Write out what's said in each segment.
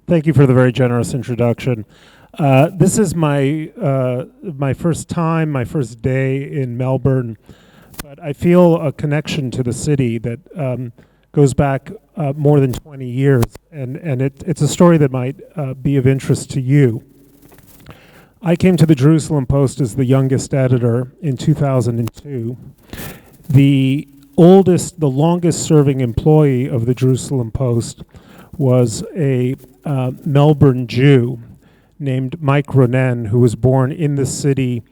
Thank you for the very generous introduction. This is my my first time, my first day in Melbourne, but I feel a connection to the city that goes back more than 20 years, and it's a story that might be of interest to you. I came to the Jerusalem Post as the youngest editor in 2002. The longest serving employee of the Jerusalem Post was a Melbourne Jew named Mike Ronen, who was born in the city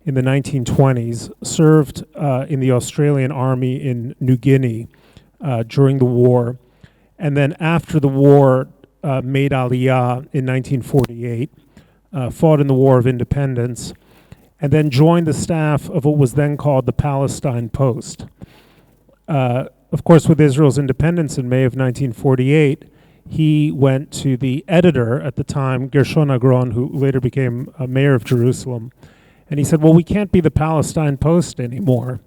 in the 1920s, served in the Australian Army in New Guinea during the war, and then after the war made Aliyah in 1948, fought in the War of Independence, and then joined the staff of what was then called the Palestine Post. Of course, with Israel's independence in May of 1948, he went to the editor at the time, Gershon Agron, who later became mayor of Jerusalem, and he said, well, we can't be the Palestine Post anymore.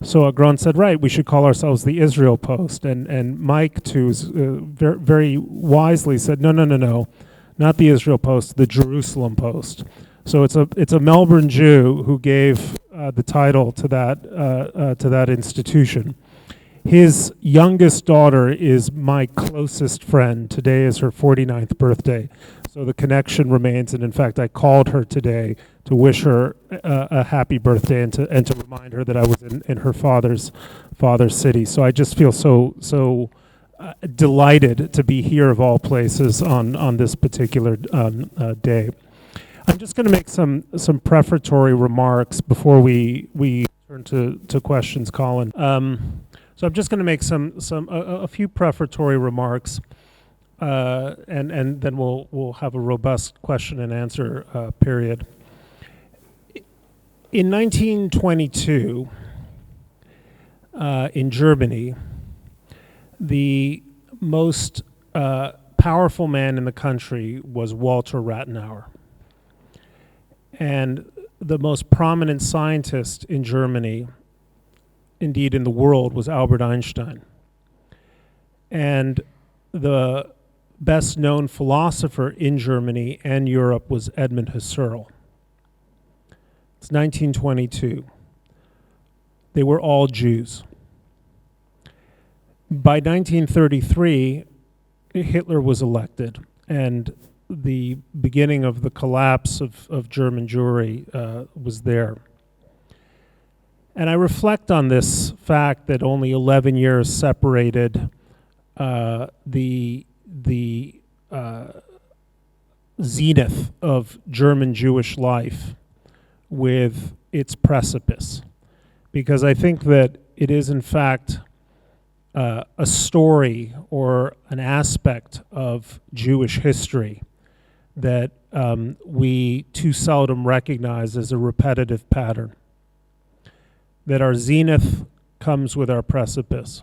So Agron said, right, we should call ourselves the Israel Post. And Mike, too, very, very wisely said, no, not the Israel Post, the Jerusalem Post. So it's a Melbourne Jew who gave the title to that institution. His youngest daughter is my closest friend. Today is her 49th birthday. So the connection remains, and in fact, I called her today to wish her a happy birthday and to remind her that I was in her father's city. So I just feel so delighted to be here of all places on this particular day. I'm just going to make some prefatory remarks before we turn to questions, Colin. So I'm just going to make a few prefatory remarks, and then we'll have a robust question and answer period. In 1922, in Germany, the most powerful man in the country was Walter Rathenauer. And the most prominent scientist in Germany, indeed in the world, was Albert Einstein. And the best known philosopher in Germany and Europe was Edmund Husserl. It's 1922. They were all Jews. By 1933, Hitler was elected, and the beginning of the collapse of German Jewry was there. And I reflect on this fact that only 11 years separated the zenith of German Jewish life with its precipice, because I think that it is in fact a story or an aspect of Jewish history that we too seldom recognize as a repetitive pattern. That our zenith comes with our precipice.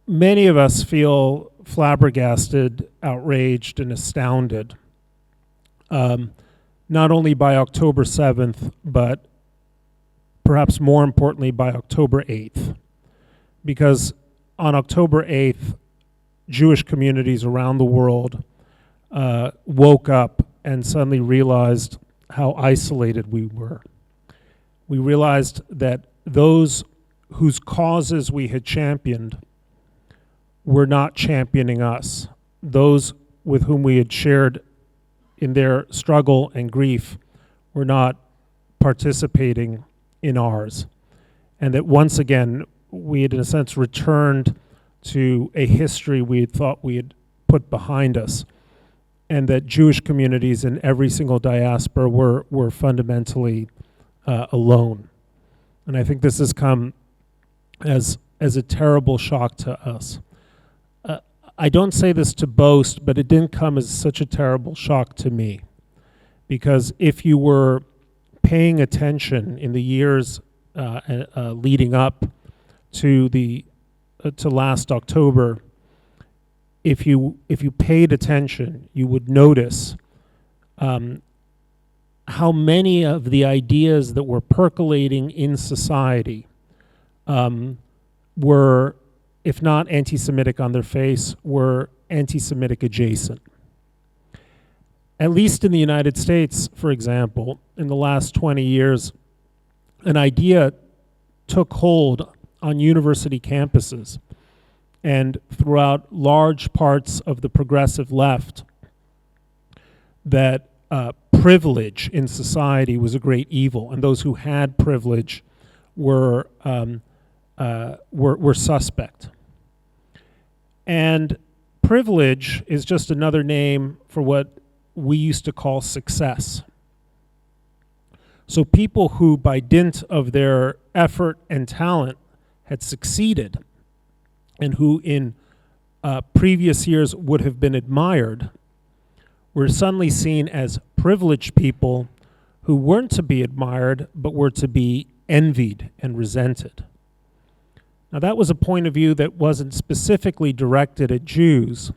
Many of us feel flabbergasted, outraged, and astounded, not only by October 7th, but perhaps more importantly by October 8th. Because on October 8th, Jewish communities around the world woke up and suddenly realized how isolated we were. We realized that those whose causes we had championed were not championing us. Those with whom we had shared in their struggle and grief were not participating in ours. And that once again, we had in a sense returned to a history we had thought we had put behind us, and that Jewish communities in every single diaspora were fundamentally alone. And I think this has come as a terrible shock to us. I don't say this to boast, but it didn't come as such a terrible shock to me, because if you were paying attention in the years leading up to last October, if you paid attention, you would notice how many of the ideas that were percolating in society were, if not anti-Semitic on their face, were anti-Semitic adjacent. At least in the United States, for example, in the last 20 years, an idea took hold on university campuses and throughout large parts of the progressive left that privilege in society was a great evil, and those who had privilege were suspect. And privilege is just another name for what we used to call success. So people who, by dint of their effort and talent, had succeeded, and who in previous years would have been admired, were suddenly seen as privileged people who weren't to be admired, but were to be envied and resented. Now, that was a point of view that wasn't specifically directed at Jews,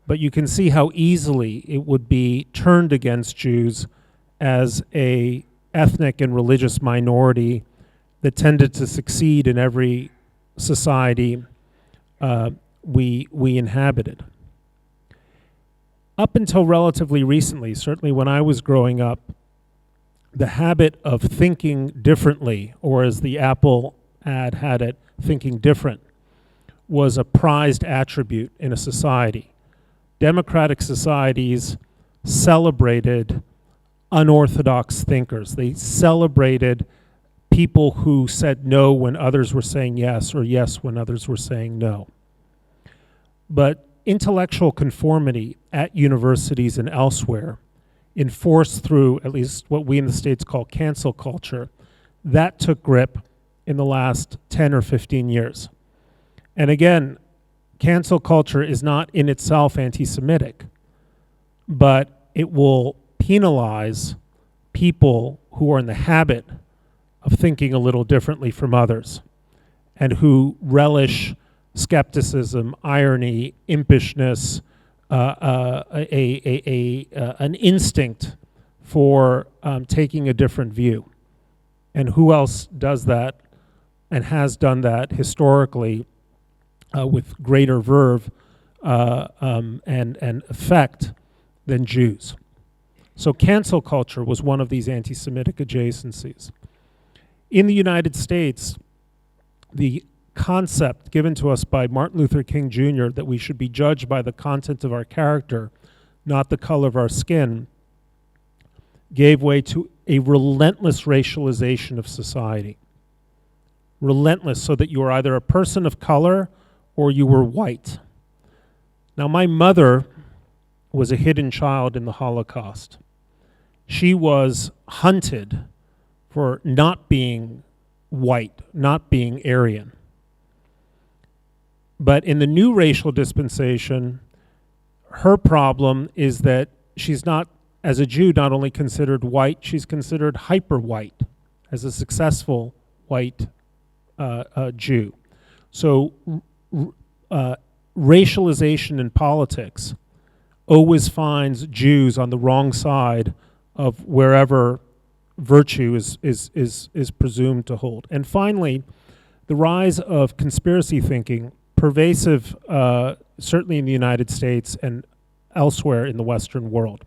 but you can see how easily it would be turned against Jews as a ethnic and religious minority that tended to succeed in every society we inhabited. Up until relatively recently, certainly when I was growing up, the habit of thinking differently, or as the Apple ad had it, thinking different, was a prized attribute in a society. Democratic societies celebrated unorthodox thinkers. They celebrated people who said no when others were saying yes, or yes when others were saying no. But intellectual conformity at universities and elsewhere, enforced through at least what we in the States call cancel culture, that took grip in the last 10 or 15 years. And again, cancel culture is not in itself anti-Semitic, but it will penalize people who are in the habit of thinking a little differently from others and who relish skepticism, irony, impishness, an instinct for taking a different view. And who else does that and has done that historically with greater verve and effect than Jews? So cancel culture was one of these anti-Semitic adjacencies. In the United States, the concept given to us by Martin Luther King Jr. that we should be judged by the content of our character, not the color of our skin, gave way to a relentless racialization of society. Relentless, so that you were either a person of color or you were white. Now, my mother was a hidden child in the Holocaust. She was hunted for not being white, not being Aryan. But in the new racial dispensation, her problem is that she's not, as a Jew, not only considered white, she's considered hyper-white as a successful white Jew. So racialization in politics always finds Jews on the wrong side of wherever virtue is presumed to hold. And finally, the rise of conspiracy thinking, pervasive certainly in the United States and elsewhere in the Western world.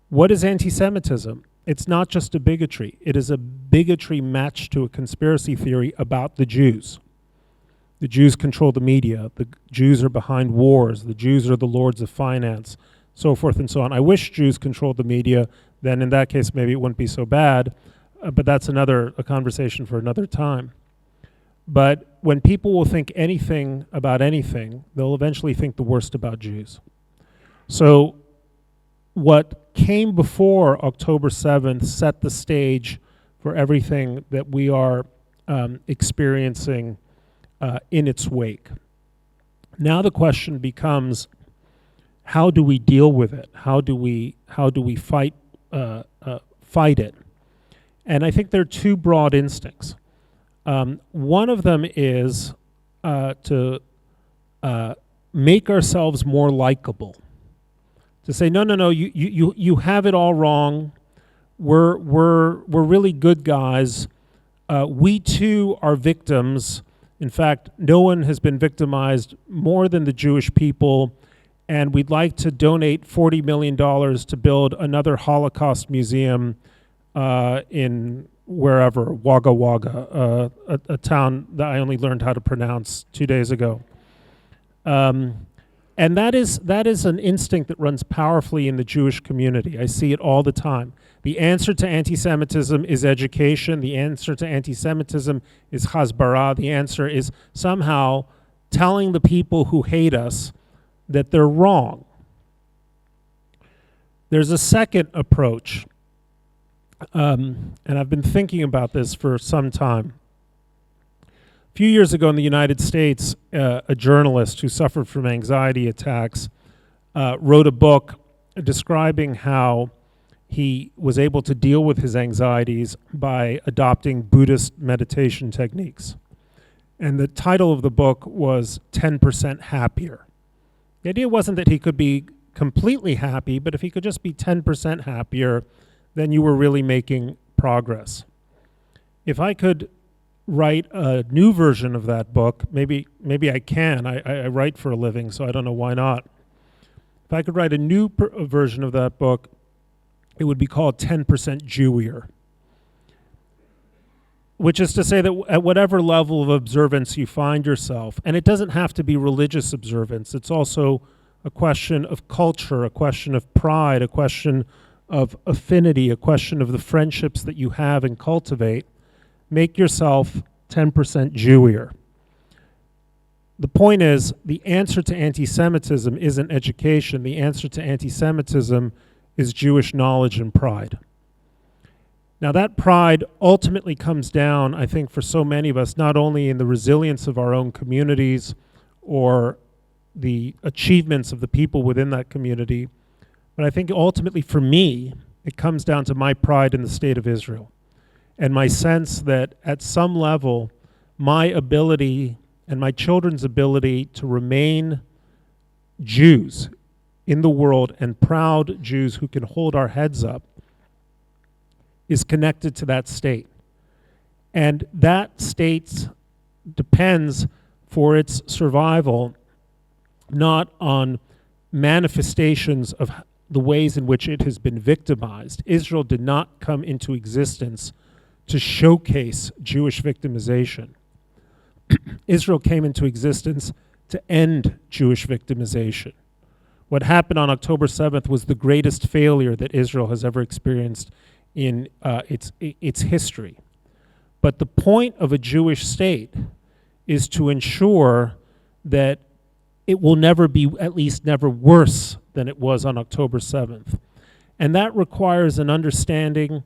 What is anti-Semitism? It's not just a bigotry. It is a bigotry matched to a conspiracy theory about the Jews. The Jews control the media. The Jews are behind wars. The Jews are the lords of finance, so forth and so on. I wish Jews controlled the media. Then in that case, maybe it wouldn't be so bad. But that's a conversation for another time. But when people will think anything about anything, they'll eventually think the worst about Jews. So what came before October 7th set the stage for everything that we are experiencing in its wake. Now the question becomes, how do we deal with it? How do we fight it? And I think there are two broad instincts. One of them is to make ourselves more likable. To say, no, you have it all wrong. We're really good guys. We too are victims, In fact, no one has been victimized more than the Jewish people, and we'd like to donate $40 million to build another Holocaust museum in wherever, Wagga Wagga, a town that I only learned how to pronounce 2 days ago. And that is an instinct that runs powerfully in the Jewish community. I see it all the time. The answer to anti-Semitism is education. The answer to anti-Semitism is hasbara. The answer is somehow telling the people who hate us that they're wrong. There's a second approach, and I've been thinking about this for some time. A few years ago in the United States, a journalist who suffered from anxiety attacks wrote a book describing how he was able to deal with his anxieties by adopting Buddhist meditation techniques. And the title of the book was 10% Happier. The idea wasn't that he could be completely happy, but if he could just be 10% happier, then you were really making progress. If I could write a new version of that book, maybe I can. I write for a living, so I don't know why not. If I could write a new version of that book, it would be called 10% Jewier, which is to say that at whatever level of observance you find yourself, and it doesn't have to be religious observance, it's also a question of culture, a question of pride, a question of affinity, a question of the friendships that you have and cultivate. Make yourself 10% Jewier. The point is, the answer to anti-Semitism isn't education. The answer to anti-Semitism is Jewish knowledge and pride. Now that pride ultimately comes down, I think, for so many of us, not only in the resilience of our own communities or the achievements of the people within that community, but I think ultimately for me, it comes down to my pride in the state of Israel and my sense that at some level, my ability and my children's ability to remain Jews in the world and proud Jews who can hold our heads up is connected to that state. And that state depends for its survival not on manifestations of the ways in which it has been victimized. Israel did not come into existence to showcase Jewish victimization. Israel came into existence to end Jewish victimization. What happened on October 7th was the greatest failure that Israel has ever experienced in its history. But the point of a Jewish state is to ensure that it will never be, at least never worse than it was on October 7th. And that requires an understanding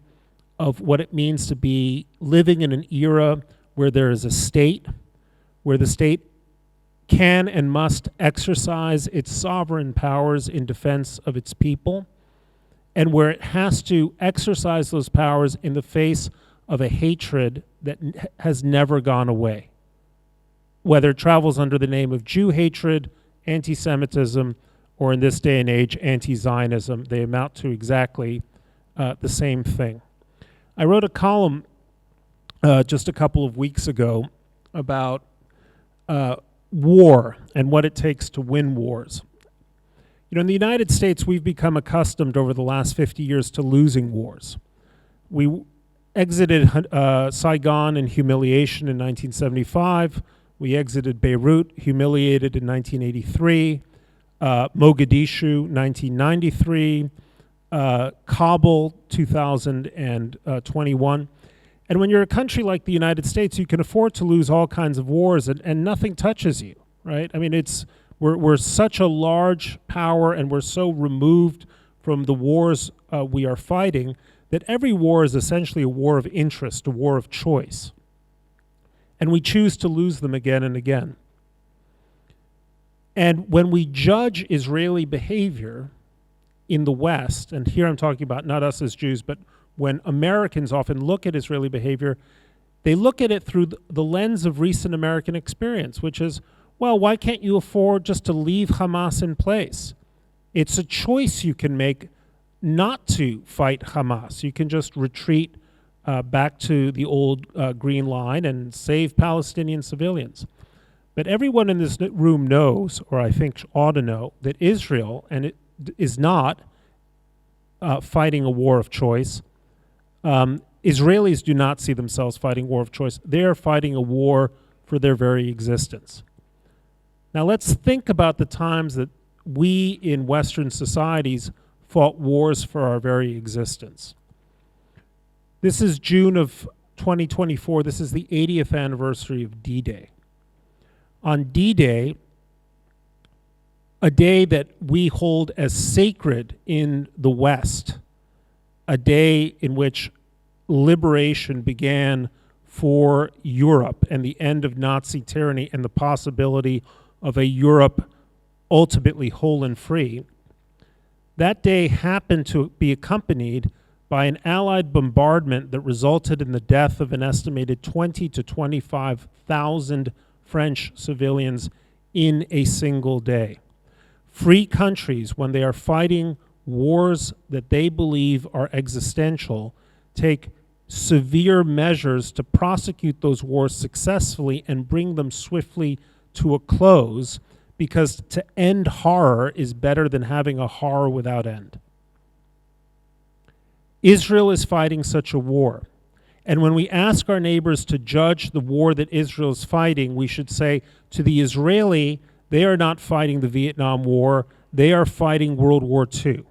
of what it means to be living in an era where there is a state, where the state can and must exercise its sovereign powers in defense of its people, and where it has to exercise those powers in the face of a hatred that has never gone away. Whether it travels under the name of Jew hatred, anti-Semitism, or in this day and age, anti-Zionism, they amount to exactly the same thing. I wrote a column just a couple of weeks ago about war and what it takes to win wars. You know, in the United States, we've become accustomed over the last 50 years to losing wars. We exited Saigon in humiliation in 1975. We exited Beirut, humiliated in 1983. Mogadishu, 1993. Kabul, 2021. And when you're a country like the United States, you can afford to lose all kinds of wars and nothing touches you, right? I mean, we're such a large power and we're so removed from the wars we are fighting that every war is essentially a war of interest, a war of choice. And we choose to lose them again and again. And when we judge Israeli behavior in the West, and here I'm talking about not us as Jews, but when Americans often look at Israeli behavior, they look at it through the lens of recent American experience, which is, well, why can't you afford just to leave Hamas in place? It's a choice you can make not to fight Hamas. You can just retreat back to the old Green Line and save Palestinian civilians. But everyone in this room knows, or I think ought to know, that Israel is not fighting a war of choice. Israelis do not see themselves fighting war of choice. They are fighting a war for their very existence. Now let's think about the times that we in Western societies fought wars for our very existence. This is June of 2024. This is the 80th anniversary of D-Day. On D-Day, a day that we hold as sacred in the West, a day in which liberation began for Europe and the end of Nazi tyranny and the possibility of a Europe ultimately whole and free, that day happened to be accompanied by an Allied bombardment that resulted in the death of an estimated 20 to 25,000 French civilians in a single day. Free countries, when they are fighting wars that they believe are existential, take severe measures to prosecute those wars successfully and bring them swiftly to a close, because to end horror is better than having a horror without end. Israel is fighting such a war. And when we ask our neighbors to judge the war that Israel is fighting, we should say, to the Israeli, they are not fighting the Vietnam War, they are fighting World War II.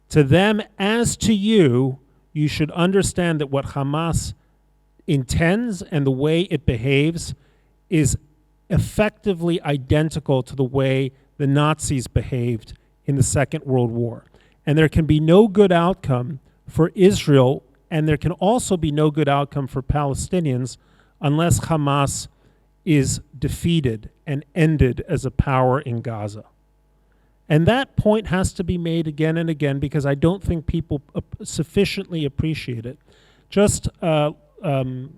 To them, as to you, you should understand that what Hamas intends and the way it behaves is effectively identical to the way the Nazis behaved in the Second World War. And there can be no good outcome for Israel, and there can also be no good outcome for Palestinians unless Hamas is defeated and ended as a power in Gaza. And that point has to be made again and again, because I don't think people sufficiently appreciate it. Just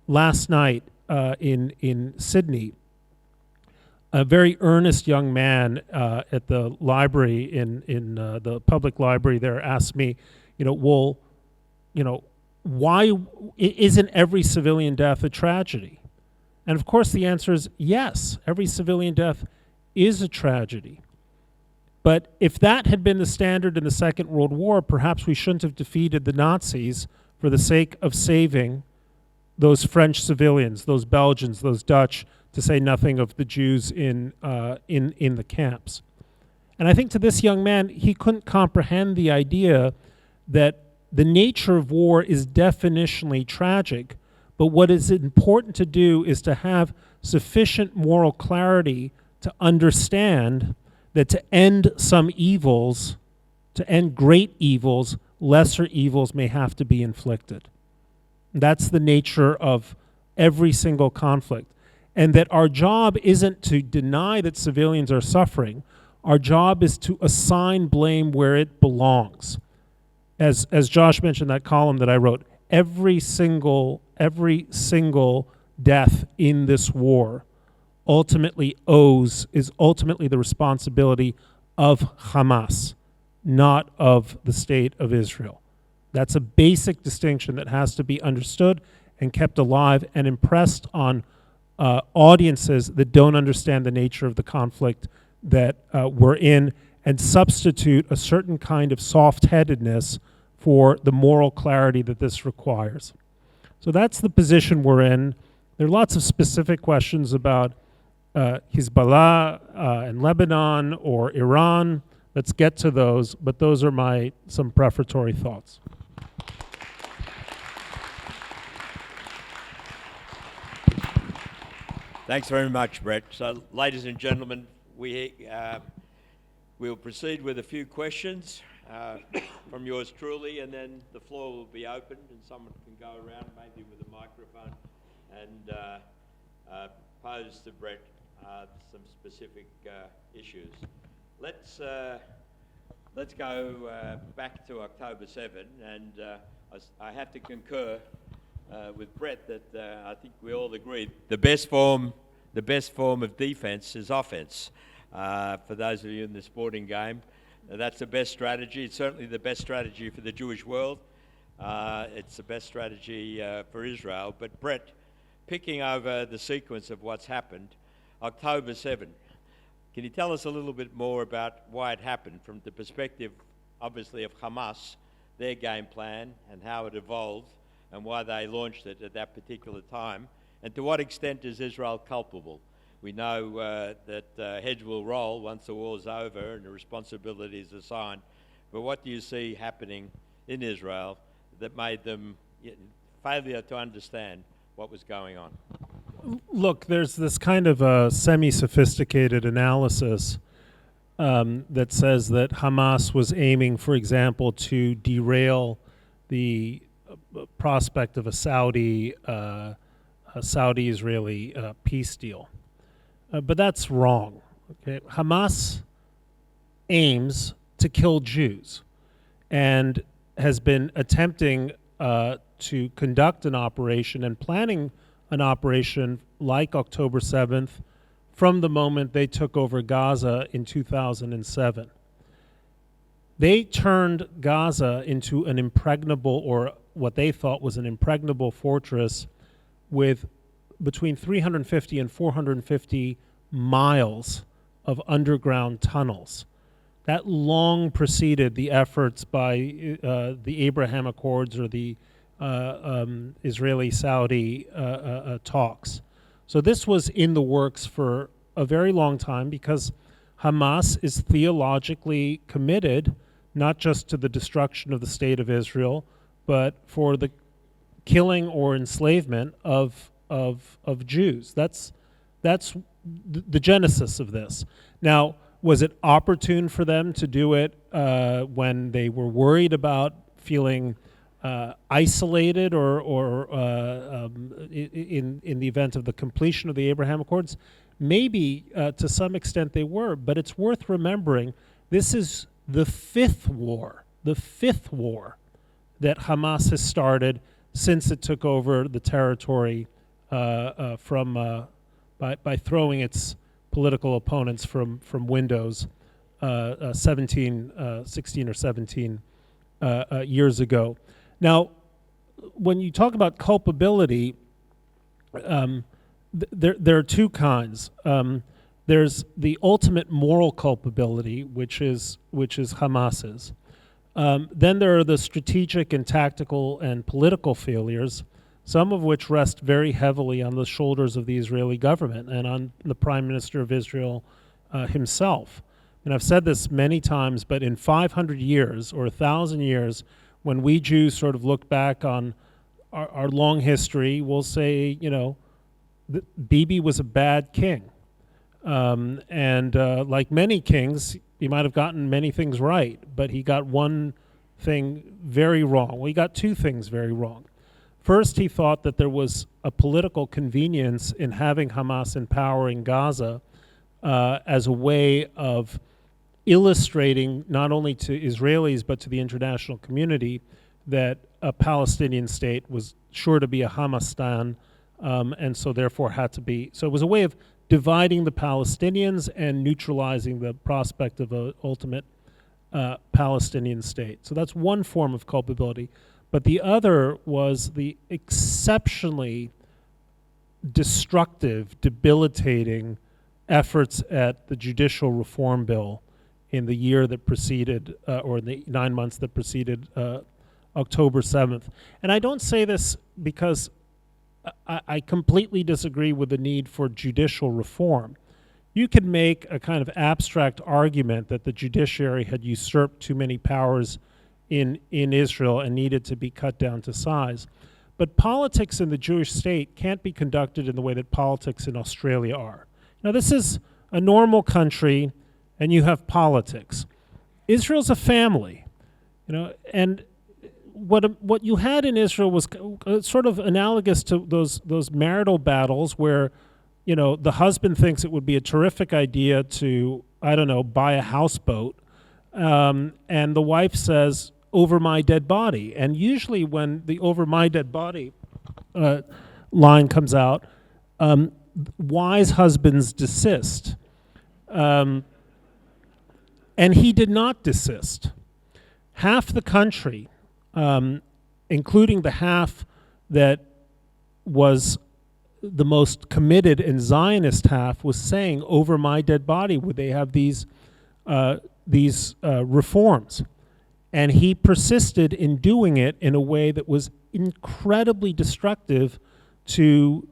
last night in Sydney, a very earnest young man at the library in the public library there asked me, why isn't every civilian death a tragedy? And of course the answer is yes, every civilian death is a tragedy. But if that had been the standard in the Second World War, perhaps we shouldn't have defeated the Nazis for the sake of saving those French civilians, those Belgians, those Dutch, to say nothing of the Jews in the camps. And I think to this young man, he couldn't comprehend the idea that the nature of war is definitionally tragic, but what is important to do is to have sufficient moral clarity to understand that to end some evils, to end great evils, lesser evils may have to be inflicted. That's the nature of every single conflict. And that our job isn't to deny that civilians are suffering. Our job is to assign blame where it belongs. As Josh mentioned, that column that I wrote, every single death in this war is ultimately the responsibility of Hamas, not of the state of Israel. That's a basic distinction that has to be understood and kept alive and impressed on audiences that don't understand the nature of the conflict that we're in, and substitute a certain kind of soft-headedness for the moral clarity that this requires. So that's the position we're in. There are lots of specific questions about Hezbollah and Lebanon or Iran. Let's get to those, but those are some prefatory thoughts. Thanks very much, Bret. So, ladies and gentlemen, we'll proceed with a few questions from yours truly, and then the floor will be opened and someone can go around, maybe with a microphone, and pose to Bret some specific issues. Let's go back to October 7, and I have to concur with Bret that I think we all agree the best form of defence is offence. For those of you in the sporting game, that's the best strategy. It's certainly the best strategy for the Jewish world. It's the best strategy for Israel. But Bret, picking over the sequence of what's happened, October 7, can you tell us a little bit more about why it happened from the perspective, obviously, of Hamas, their game plan and how it evolved and why they launched it at that particular time? And to what extent is Israel culpable? We know that heads will roll once the war's over and the responsibility is assigned. But what do you see happening in Israel that made them failure to understand what was going on? Look, there's this kind of a semi-sophisticated analysis that says that Hamas was aiming, for example, to derail the prospect of a Saudi-Israeli peace deal. But that's wrong. Okay? Hamas aims to kill Jews and has been attempting to conduct an operation and planning an operation like October 7th from the moment they took over Gaza in 2007. They turned Gaza into an impregnable, or what they thought was an impregnable fortress with between 350 and 450 miles of underground tunnels. That long preceded the efforts by the Abraham Accords or the Israeli-Saudi talks. So this was in the works for a very long time because Hamas is theologically committed not just to the destruction of the state of Israel, but for the killing or enslavement of Jews. That's the genesis of this. Now, was it opportune for them to do it when they were worried about feeling isolated or in the event of the completion of the Abraham Accords? Maybe to some extent they were, but it's worth remembering this is the fifth war that Hamas has started since it took over the territory by throwing its political opponents from windows 16 or 17 years ago. Now, when you talk about culpability, there are two kinds. There's the ultimate moral culpability, which is Hamas's. Then there are the strategic and tactical and political failures, some of which rest very heavily on the shoulders of the Israeli government and on the Prime Minister of Israel himself. And I've said this many times, but in 500 years or 1,000 years, when we Jews sort of look back on our long history, we'll say, Bibi was a bad king. And like many kings, he might have gotten many things right, but he got one thing very wrong. Well, he got two things very wrong. First, he thought that there was a political convenience in having Hamas in power in Gaza as a way of illustrating not only to Israelis but to the international community that a Palestinian state was sure to be a Hamastan, and so therefore had to be. So it was a way of dividing the Palestinians and neutralizing the prospect of an ultimate Palestinian state. So that's one form of culpability. But the other was the exceptionally destructive, debilitating efforts at the judicial reform bill in the year that preceded, or in the 9 months that preceded October 7th. And I don't say this because I completely disagree with the need for judicial reform. You could make a kind of abstract argument that the judiciary had usurped too many powers in Israel and needed to be cut down to size. But politics in the Jewish state can't be conducted in the way that politics in Australia are. Now, this is a normal country, and you have politics. Israel's a family, and what you had in Israel was sort of analogous to those marital battles where, the husband thinks it would be a terrific idea to, buy a houseboat, and the wife says, "Over my dead body." And usually when the "over my dead body" line comes out, wise husbands desist. And he did not desist. Half the country including the half that was the most committed and Zionist half, was saying, over my dead body would they have these reforms. And he persisted in doing it in a way that was incredibly destructive to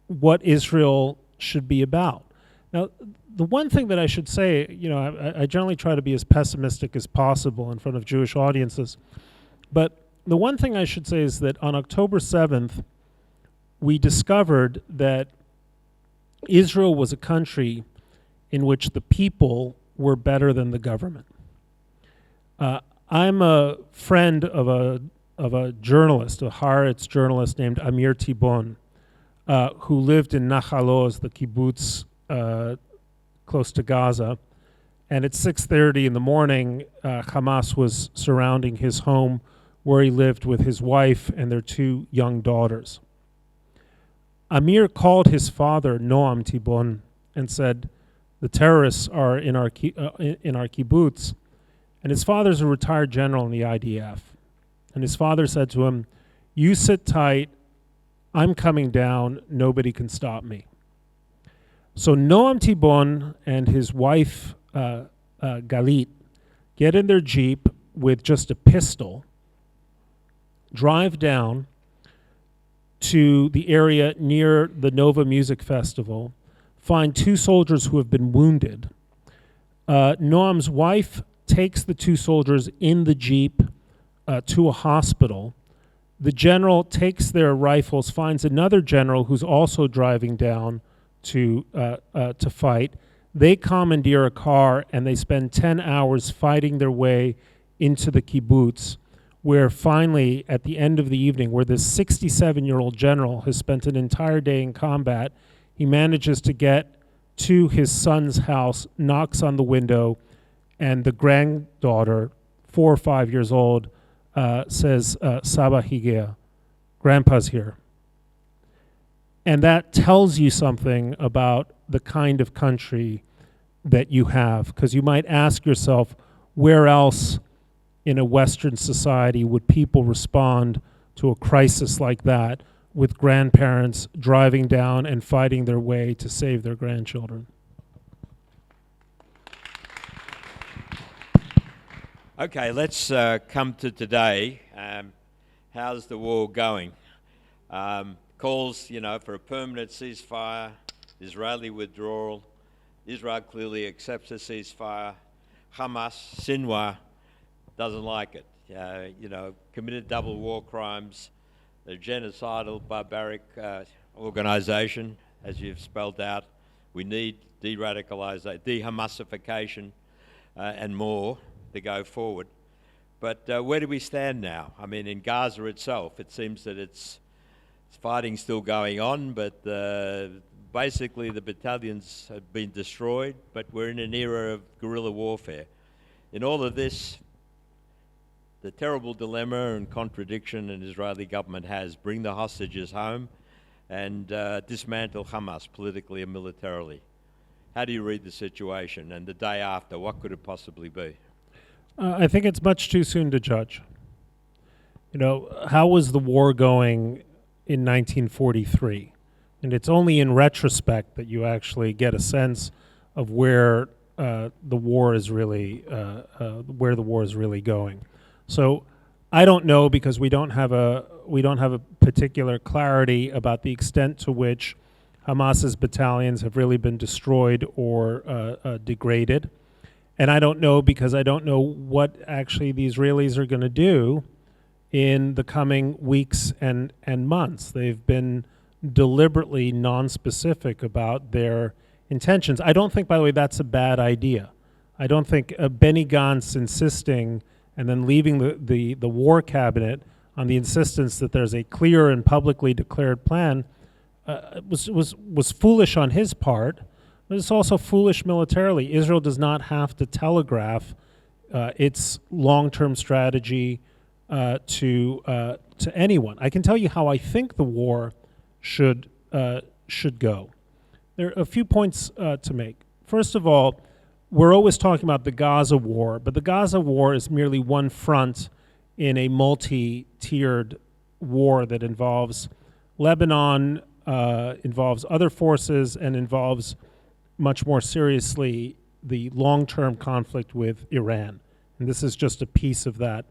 what Israel should be about. Now, the one thing that I should say, I generally try to be as pessimistic as possible in front of Jewish audiences, but the one thing I should say is that on October 7th, we discovered that Israel was a country in which the people were better than the government. I'm a friend of a journalist, a Haaretz journalist named Amir Tibon, who lived in Nahal Oz, the kibbutz close to Gaza. And at 6:30 in the morning, Hamas was surrounding his home where he lived with his wife and their 2 young daughters. Amir called his father, Noam Tibon, and said, the terrorists are in our kibbutz. And his father's a retired general in the IDF. And his father said to him, you sit tight, I'm coming down, nobody can stop me. So Noam Tibon and his wife, Galit, get in their Jeep with just a pistol, drive down to the area near the Nova Music Festival, find 2 soldiers who have been wounded. Noam's wife takes the 2 soldiers in the Jeep to a hospital. The general takes their rifles, finds another general who's also driving down to fight. They commandeer a car and they spend 10 hours fighting their way into the kibbutz, where finally, at the end of the evening, where this 67-year-old general has spent an entire day in combat, he manages to get to his son's house, knocks on the window, and the granddaughter, 4 or 5 years old, says, Saba Higea, Grandpa's here. And that tells you something about the kind of country that you have, because you might ask yourself, where else in a Western society would people respond to a crisis like that, with grandparents driving down and fighting their way to save their grandchildren? Okay, let's come to today. How's the war going? Calls, for a permanent ceasefire, Israeli withdrawal. Israel clearly accepts a ceasefire. Hamas, Sinwar, doesn't like it. Committed double war crimes, a genocidal, barbaric organization, as you've spelled out. We need de-radicalization, de-Hamasification, and more to go forward. But where do we stand now? I mean, in Gaza itself, it seems that it's fighting still going on, but basically the battalions have been destroyed, but we're in an era of guerrilla warfare. In all of this, the terrible dilemma and contradiction an Israeli government has: bring the hostages home and dismantle Hamas politically and militarily. How do you read the situation? And the day after, what could it possibly be? I think it's much too soon to judge. How was the war going in 1943? And it's only in retrospect that you actually get a sense of where the war is really going. So I don't know, because we don't have a particular clarity about the extent to which Hamas's battalions have really been destroyed or degraded. And I don't know, because I don't know what actually the Israelis are going to do in the coming weeks and months. They've been deliberately non-specific about their intentions. I don't think, by the way, that's a bad idea. I don't think Benny Gantz insisting and then leaving the war cabinet on the insistence that there's a clear and publicly declared plan was foolish on his part, but it's also foolish militarily. Israel does not have to telegraph its long-term strategy to anyone. I can tell you how I think the war should go. There are a few points to make. First of all, we're always talking about the Gaza war, but the Gaza war is merely one front in a multi-tiered war that involves Lebanon, involves other forces, and involves much more seriously the long-term conflict with Iran. And this is just a piece of that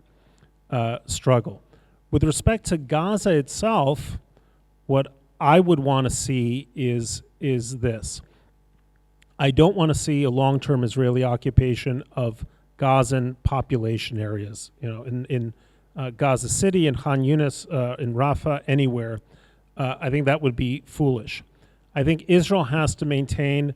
struggle. With respect to Gaza itself, what I would want to see is this. I don't want to see a long-term Israeli occupation of Gazan population areas, in Gaza City, in Khan Yunis, in Rafah, anywhere. I think that would be foolish. I think Israel has to maintain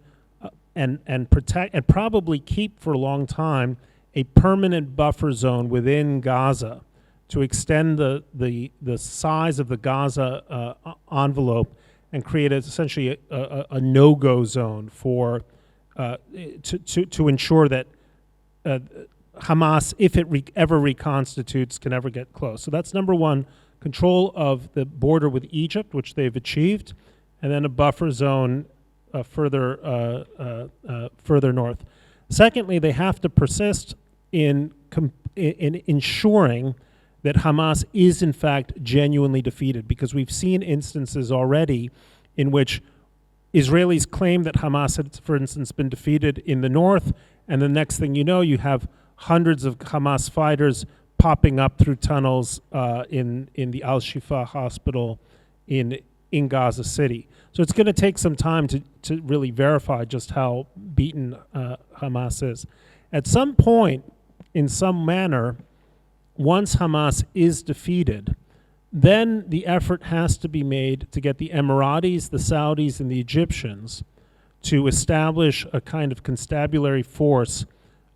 and protect and probably keep for a long time a permanent buffer zone within Gaza to extend the size of the Gaza envelope and create essentially a no-go zone for to ensure that Hamas, if it ever reconstitutes, can ever get close. So that's number one: control of the border with Egypt, which they've achieved, and then a buffer zone further north. Secondly, they have to persist in ensuring that Hamas is in fact genuinely defeated, because we've seen instances already in which Israelis claim that Hamas had, for instance, been defeated in the north, and the next thing you know, you have hundreds of Hamas fighters popping up through tunnels in the Al-Shifa hospital in Gaza City. So it's going to take some time to really verify just how beaten Hamas is. At some point, in some manner, once Hamas is defeated, then the effort has to be made to get the Emiratis, the Saudis, and the Egyptians to establish a kind of constabulary force,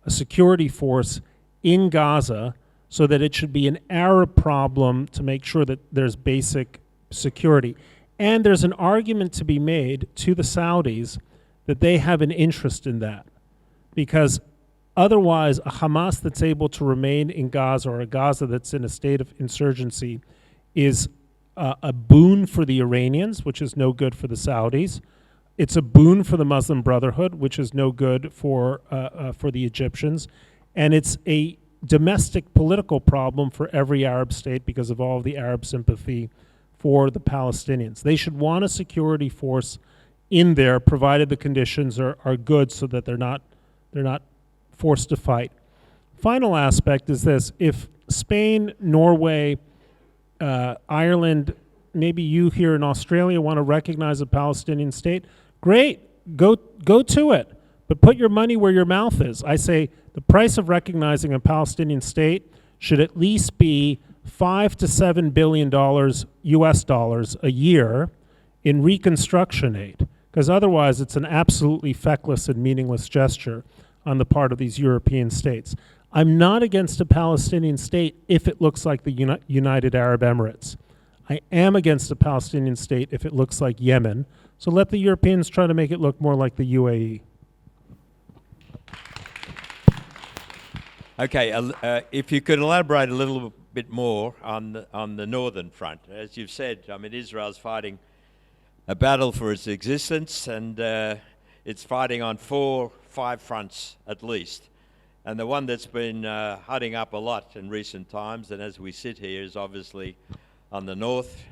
a security force in Gaza, so that it should be an Arab problem to make sure that there's basic security. And there's an argument to be made to the Saudis that they have an interest in that, because otherwise a Hamas that's able to remain in Gaza, or a Gaza that's in a state of insurgency, is a boon for the Iranians, which is no good for the Saudis. It's a boon for the Muslim Brotherhood, which is no good for the Egyptians. And it's a domestic political problem for every Arab state because of all of the Arab sympathy for the Palestinians. They should want a security force in there, provided the conditions are good, so that they're not forced to fight. Final aspect is this: if Spain, Norway, Ireland, maybe you here in Australia want to recognize a Palestinian state, great, go to it. But put your money where your mouth is. I say the price of recognizing a Palestinian state should at least be $5 to $7 billion US dollars a year in reconstruction aid, because otherwise it's an absolutely feckless and meaningless gesture on the part of these European states. I'm not against a Palestinian state if it looks like the United Arab Emirates. I am against a Palestinian state if it looks like Yemen. So let the Europeans try to make it look more like the UAE. Okay, if you could elaborate a little bit more on the northern front. As you've said, I mean, Israel's fighting a battle for its existence, and it's fighting on 4-5 fronts at least. And the one that's been heading up a lot in recent times, and as we sit here, is obviously on the north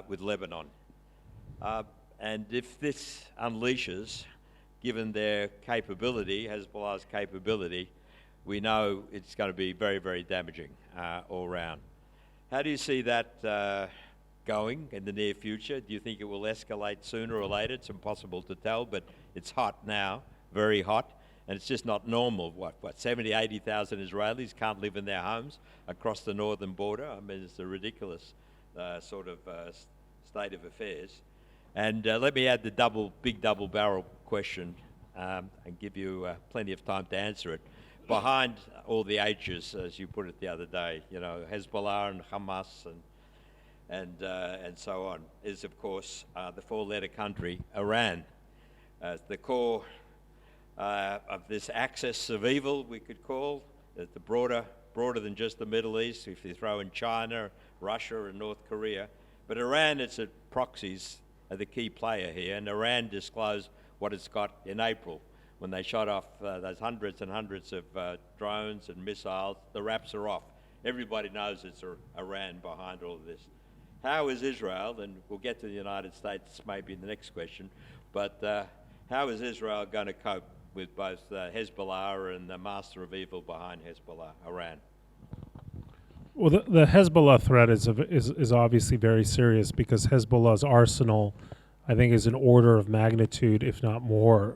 with Lebanon. And if this unleashes, given their capability, Hezbollah's capability, we know it's going to be very, very damaging all round. How do you see that going in the near future? Do you think it will escalate sooner or later? It's impossible to tell, but it's hot now, very hot, and it's just not normal. What 70, 80,000 Israelis can't live in their homes across the northern border? I mean, it's a ridiculous sort of state of affairs. And let me add the big double-barrel question and give you plenty of time to answer it. Behind all the H's, as you put it the other day, you know, Hezbollah and Hamas and so on, is of course the four-letter country, Iran. The core of this axis of evil, we could call it, the broader than just the Middle East, if you throw in China, Russia and North Korea. But Iran, its proxies, are the key player here, and Iran disclosed what it's got in April, when they shot off those hundreds and hundreds of drones and missiles. The wraps are off. everybody knows it's Iran behind all of this. How is Israel, and we'll get to the United States maybe in the next question, but how is Israel going to cope with both Hezbollah and the master of evil behind Hezbollah, Iran? Well, the Hezbollah threat is obviously very serious because Hezbollah's arsenal, I think, is an order of magnitude, if not more,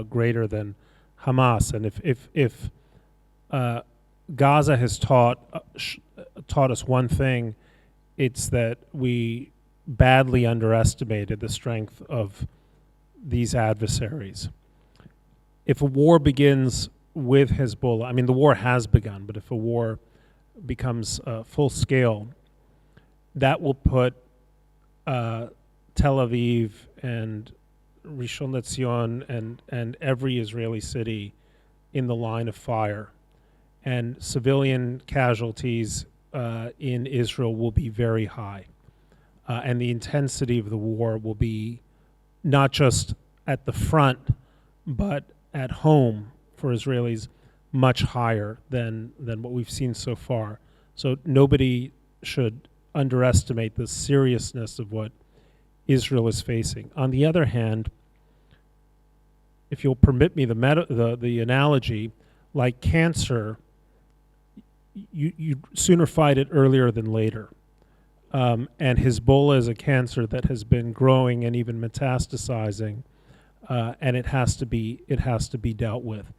greater than Hamas. And if Gaza has taught us one thing, it's that we badly underestimated the strength of these adversaries. If a war begins with Hezbollah, I mean, the war has begun, but if a war becomes full scale, that will put Tel Aviv and Rishon LeZion and every Israeli city in the line of fire. And civilian casualties in Israel will be very high. And the intensity of the war will be not just at the front, but at home for Israelis much higher than what we've seen so far. So nobody should underestimate the seriousness of what Israel is facing. On the other hand, if you'll permit me the analogy, like cancer, you sooner fight it earlier than later. And Hezbollah is a cancer that has been growing and even metastasizing, and it has to be dealt with.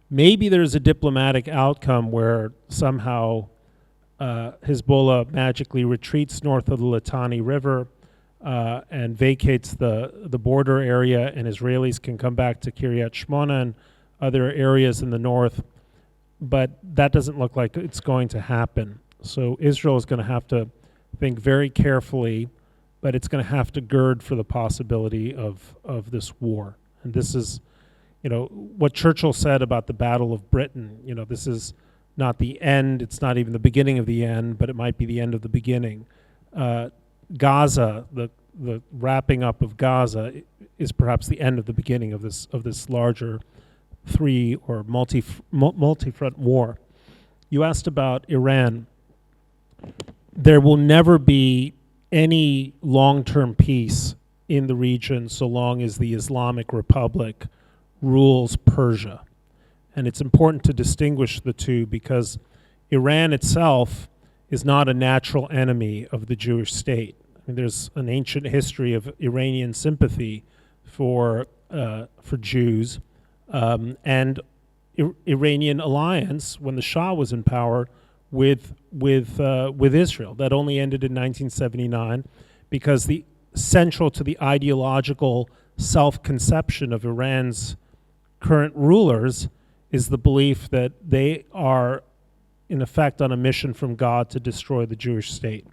Maybe there's a diplomatic outcome where somehow Hezbollah magically retreats north of the Litani River and vacates the border area, and Israelis can come back to Kiryat Shmona and other areas in the north. But that doesn't look like it's going to happen. So Israel is going to have to think very carefully, but it's going to have to gird for the possibility of this war. And this is, what Churchill said about the Battle of Britain. This is not the end. It's not even the beginning of the end, but it might be the end of the beginning. Gaza, the wrapping up of Gaza, is perhaps the end of the beginning of this larger three or multi-front war. You asked about Iran. There will never be any long-term peace in the region so long as the Islamic Republic rules Persia. And it's important to distinguish the two because Iran itself is not a natural enemy of the Jewish state. I mean, there's an ancient history of Iranian sympathy for Jews, and Iranian alliance when the Shah was in power with Israel. That only ended in 1979 because the central to the ideological self-conception of Iran's current rulers is the belief that they are in effect on a mission from God to destroy the Jewish state.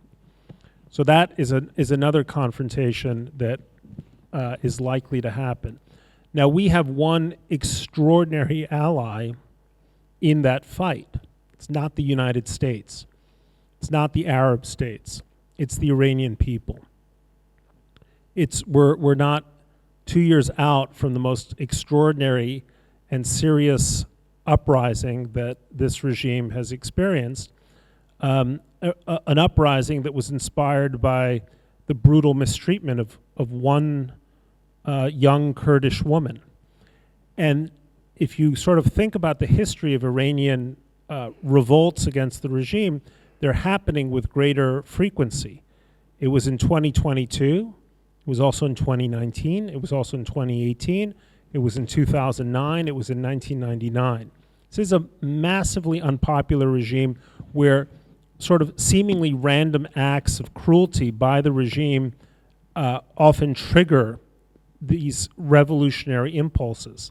So that is another confrontation that is likely to happen. Now, we have one extraordinary ally in that fight. It's not the United States. It's not the Arab states. It's the Iranian people. We're not 2 years out from the most extraordinary and serious uprising that this regime has experienced, an uprising that was inspired by the brutal mistreatment of one young Kurdish woman. And if you sort of think about the history of Iranian revolts against the regime, they're happening with greater frequency. It was in 2022, it was also in 2019, it was also in 2018, it was in 2009, it was in 1999. This is a massively unpopular regime where sort of seemingly random acts of cruelty by the regime often trigger these revolutionary impulses.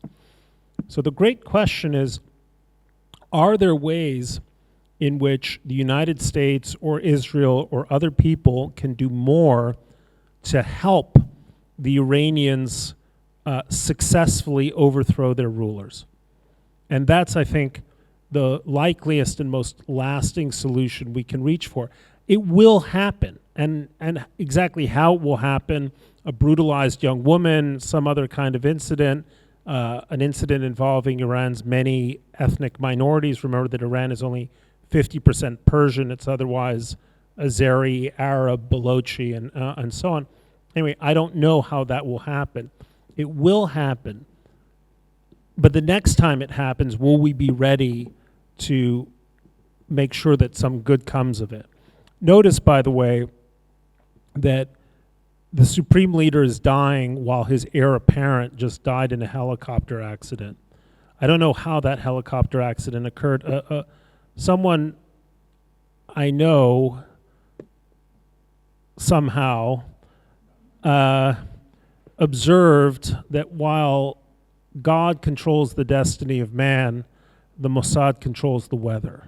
So the great question is, are there ways in which the United States or Israel or other people can do more to help the Iranians successfully overthrow their rulers? And that's, I think, the likeliest and most lasting solution we can reach for. It will happen. And exactly how it will happen, a brutalized young woman, some other kind of incident, an incident involving Iran's many ethnic minorities. Remember that Iran is only 50% Persian. It's otherwise Azeri, Arab, Balochi, and so on. Anyway, I don't know how that will happen. It will happen. But the next time it happens, will we be ready to make sure that some good comes of it? Notice, by the way, that the Supreme Leader is dying while his heir apparent just died in a helicopter accident. I don't know how that helicopter accident occurred. Someone I know somehow observed that while God controls the destiny of man, the Mossad controls the weather.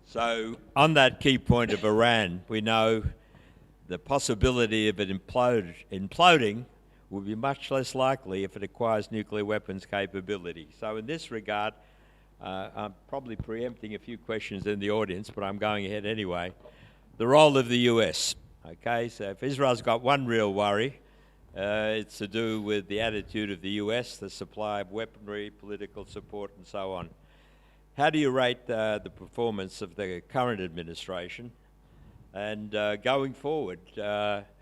So on that key point of Iran, we know the possibility of it imploding will be much less likely if it acquires nuclear weapons capability. So in this regard, I'm probably preempting a few questions in the audience, but I'm going ahead anyway. The role of the US. Okay, so if Israel's got one real worry, it's to do with the attitude of the US, the supply of weaponry, political support, and so on. How do you rate the performance of the current administration? And going forward,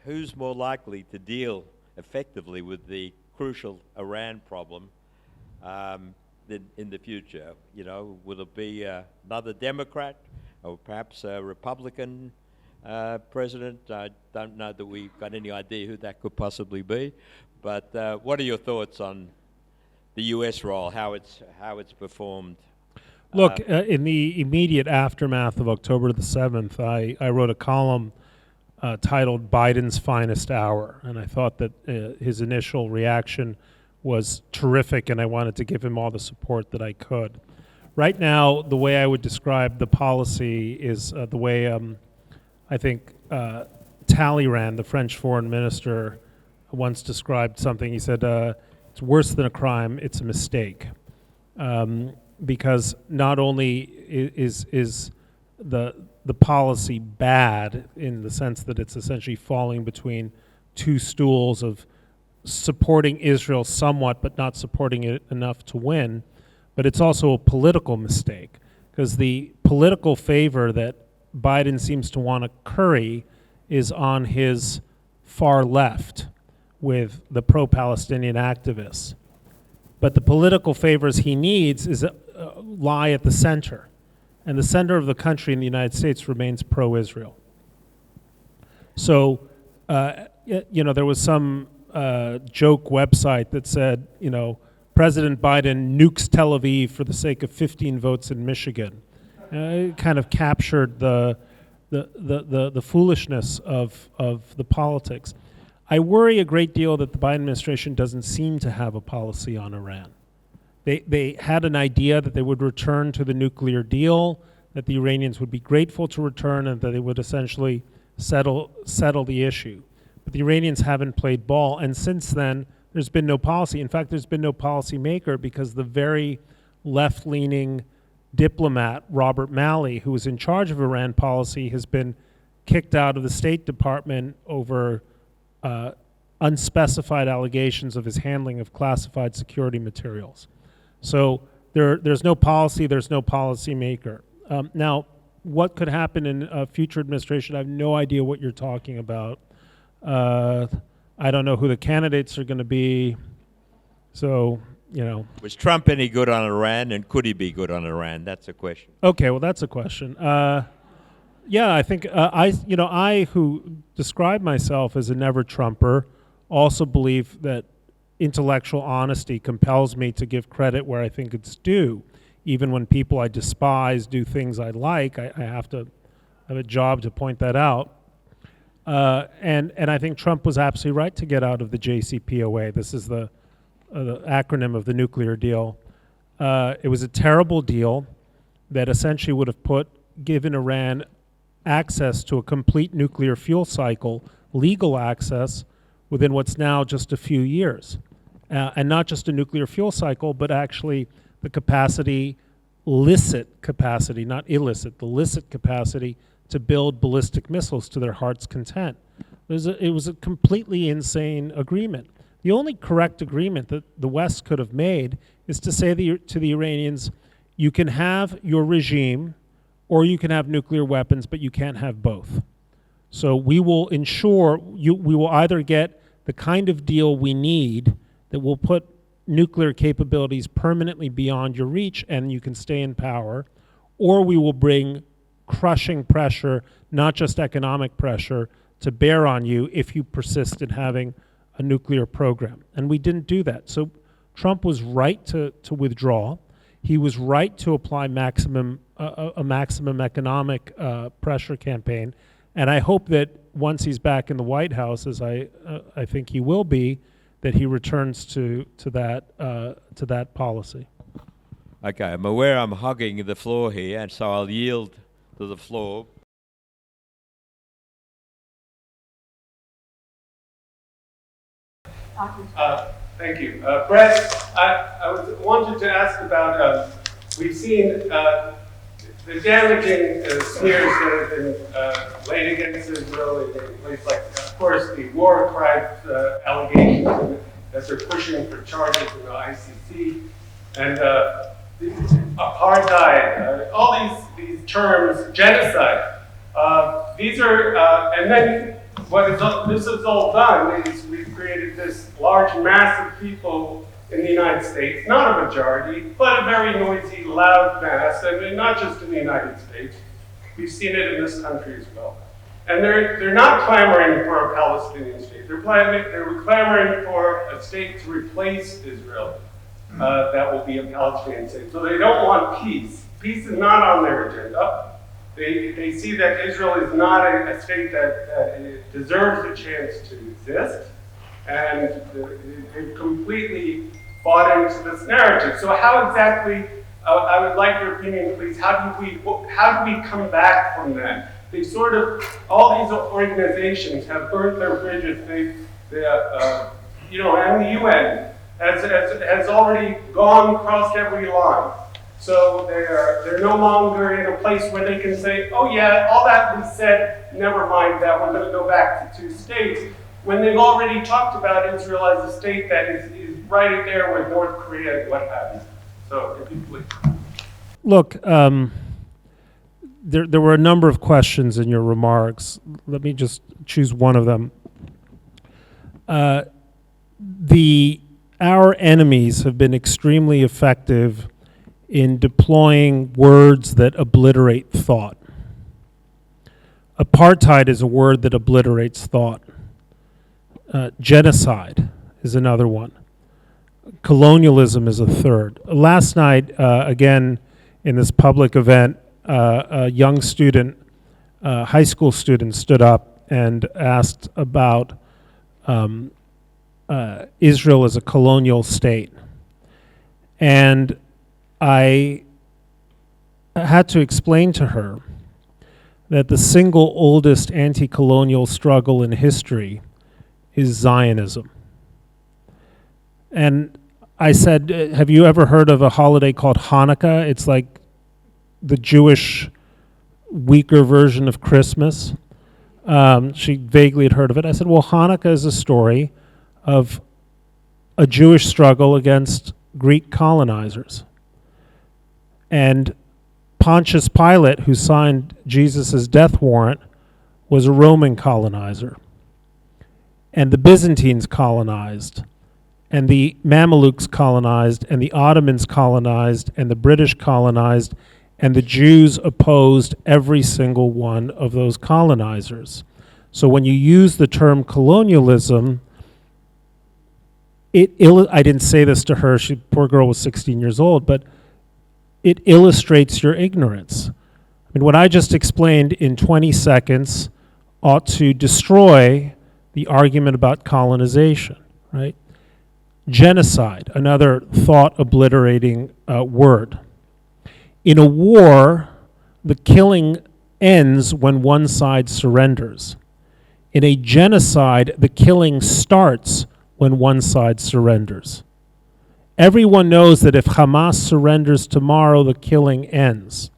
who's more likely to deal effectively with the crucial Iran problem in the future? You know, will it be another Democrat or perhaps a Republican president? I don't know that we've got any idea who that could possibly be. But what are your thoughts on the U.S. role, how it's performed? Look, in the immediate aftermath of October the 7th, I wrote a column titled Biden's Finest Hour, and I thought that his initial reaction was terrific, and I wanted to give him all the support that I could. Right now, the way I would describe the policy is the way I think Talleyrand, the French foreign minister, once described something. He said, it's worse than a crime, it's a mistake. Because not only is the policy bad in the sense that it's essentially falling between two stools of supporting Israel somewhat but not supporting it enough to win, but it's also a political mistake, because the political favor that Biden seems to want to curry is on his far left with the pro-Palestinian activists. But the political favors he needs lie at the center. And the center of the country in the United States remains pro-Israel. So, there was some joke website that said, President Biden nukes Tel Aviv for the sake of 15 votes in Michigan. It kind of captured the foolishness of the politics. I worry a great deal that the Biden administration doesn't seem to have a policy on Iran. They had an idea that they would return to the nuclear deal, that the Iranians would be grateful to return, and that they would essentially settle the issue. But the Iranians haven't played ball, and since then, there's been no policy. In fact, there's been no policy maker, because the very left-leaning diplomat, Robert Malley, who was in charge of Iran policy, has been kicked out of the State Department over unspecified allegations of his handling of classified security materials. So there's no policy, there's no policy maker. Now, what could happen in a future administration? I have no idea what you're talking about. I don't know who the candidates are going to be. So, Was Trump any good on Iran, and could he be good on Iran? That's a question. Okay, well, that's a question. Yeah, I think I who describe myself as a never-Trumper, also believe that intellectual honesty compels me to give credit where I think it's due. Even when people I despise do things I like, I have to have a job to point that out. And I think Trump was absolutely right to get out of the JCPOA. This is the acronym of the nuclear deal. It was a terrible deal that essentially would have given Iran access to a complete nuclear fuel cycle, legal access, within what's now just a few years. And not just a nuclear fuel cycle, but actually the capacity, licit capacity, not illicit, the licit capacity to build ballistic missiles to their heart's content. It was a completely insane agreement. The only correct agreement that the West could have made is to say to the Iranians, you can have your regime or you can have nuclear weapons, but you can't have both. So we will ensure we will either get the kind of deal we need that will put nuclear capabilities permanently beyond your reach and you can stay in power, or we will bring crushing pressure, not just economic pressure, to bear on you if you persist in having a nuclear program. And we didn't do that. So Trump was right to withdraw. He was right to apply a maximum economic pressure campaign. And I hope that once he's back in the White House, as I think he will be, that he returns to that policy. Okay, I'm aware I'm hogging the floor here, and so I'll yield to the floor. Thank you. Bret, I wanted to ask about, we've seen the damaging smears that have been laid against Israel in places like, of course, the war crimes allegations that they're pushing for charges in the ICC, and apartheid, all these terms, genocide. These are, and then this is all done is we've created this large mass of people in the United States, not a majority, but a very noisy, loud mass, and not just in the United States. We've seen it in this country as well. And they're not clamoring for a Palestinian state. They're clamoring for a state to replace Israel that will be a Palestinian state. So they don't want peace. Peace is not on their agenda. They see that Israel is not a state that deserves a chance to exist, and they've completely bought into this narrative. So how exactly, I would like your opinion, please, how do we come back from that? They sort of, all these organizations have burnt their bridges. And the UN has already crossed every line. So they're no longer in a place where they can say, oh yeah, all that we said, never mind that, we're going to go back to two states, when they've already talked about Israel as a state that is right there with North Korea and what have you. So if you please. Look, there were a number of questions in your remarks. Let me just choose one of them. Our enemies have been extremely effective in deploying words that obliterate thought. Apartheid is a word that obliterates thought. Genocide is another one. Colonialism is a third. Last night, again, in this public event, a young student, high school student, stood up and asked about Israel as a colonial state. And I had to explain to her that the single oldest anti-colonial struggle in history is Zionism. And I said, have you ever heard of a holiday called Hanukkah? It's like the Jewish weaker version of Christmas. She vaguely had heard of it. I said, well, Hanukkah is a story of a Jewish struggle against Greek colonizers. And Pontius Pilate, who signed Jesus' death warrant, was a Roman colonizer. And the Byzantines colonized, and the Mamelukes colonized, and the Ottomans colonized, and the British colonized, and the Jews opposed every single one of those colonizers. So when you use the term colonialism, I didn't say this to her, poor girl was 16 years old, but it illustrates your ignorance. I mean, what I just explained in 20 seconds ought to destroy the argument about colonization, right? Genocide, another thought-obliterating word. In a war, the killing ends when one side surrenders. In a genocide, the killing starts when one side surrenders. Everyone knows that if Hamas surrenders tomorrow, the killing ends.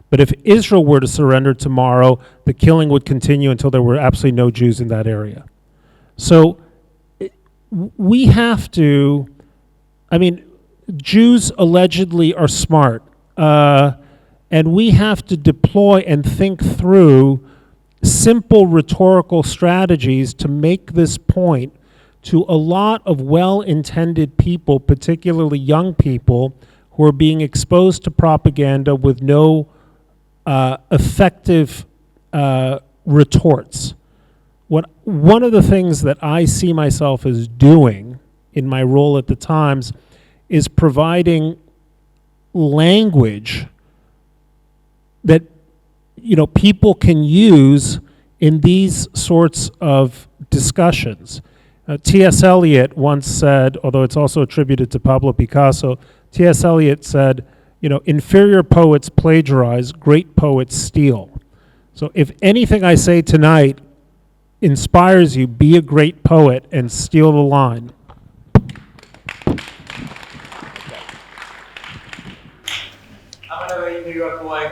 But if Israel were to surrender tomorrow, the killing would continue until there were absolutely no Jews in that area. So we have to, I mean, Jews allegedly are smart, and we have to deploy and think through simple rhetorical strategies to make this point to a lot of well-intended people, particularly young people, who are being exposed to propaganda with no effective retorts. One of the things that I see myself as doing in my role at the Times is providing language that people can use in these sorts of discussions. T.S. Eliot once said, although it's also attributed to Pablo Picasso, T.S. Eliot said, inferior poets plagiarize, great poets steal. So if anything I say tonight inspires you, be a great poet and steal the line. I'm another New York boy.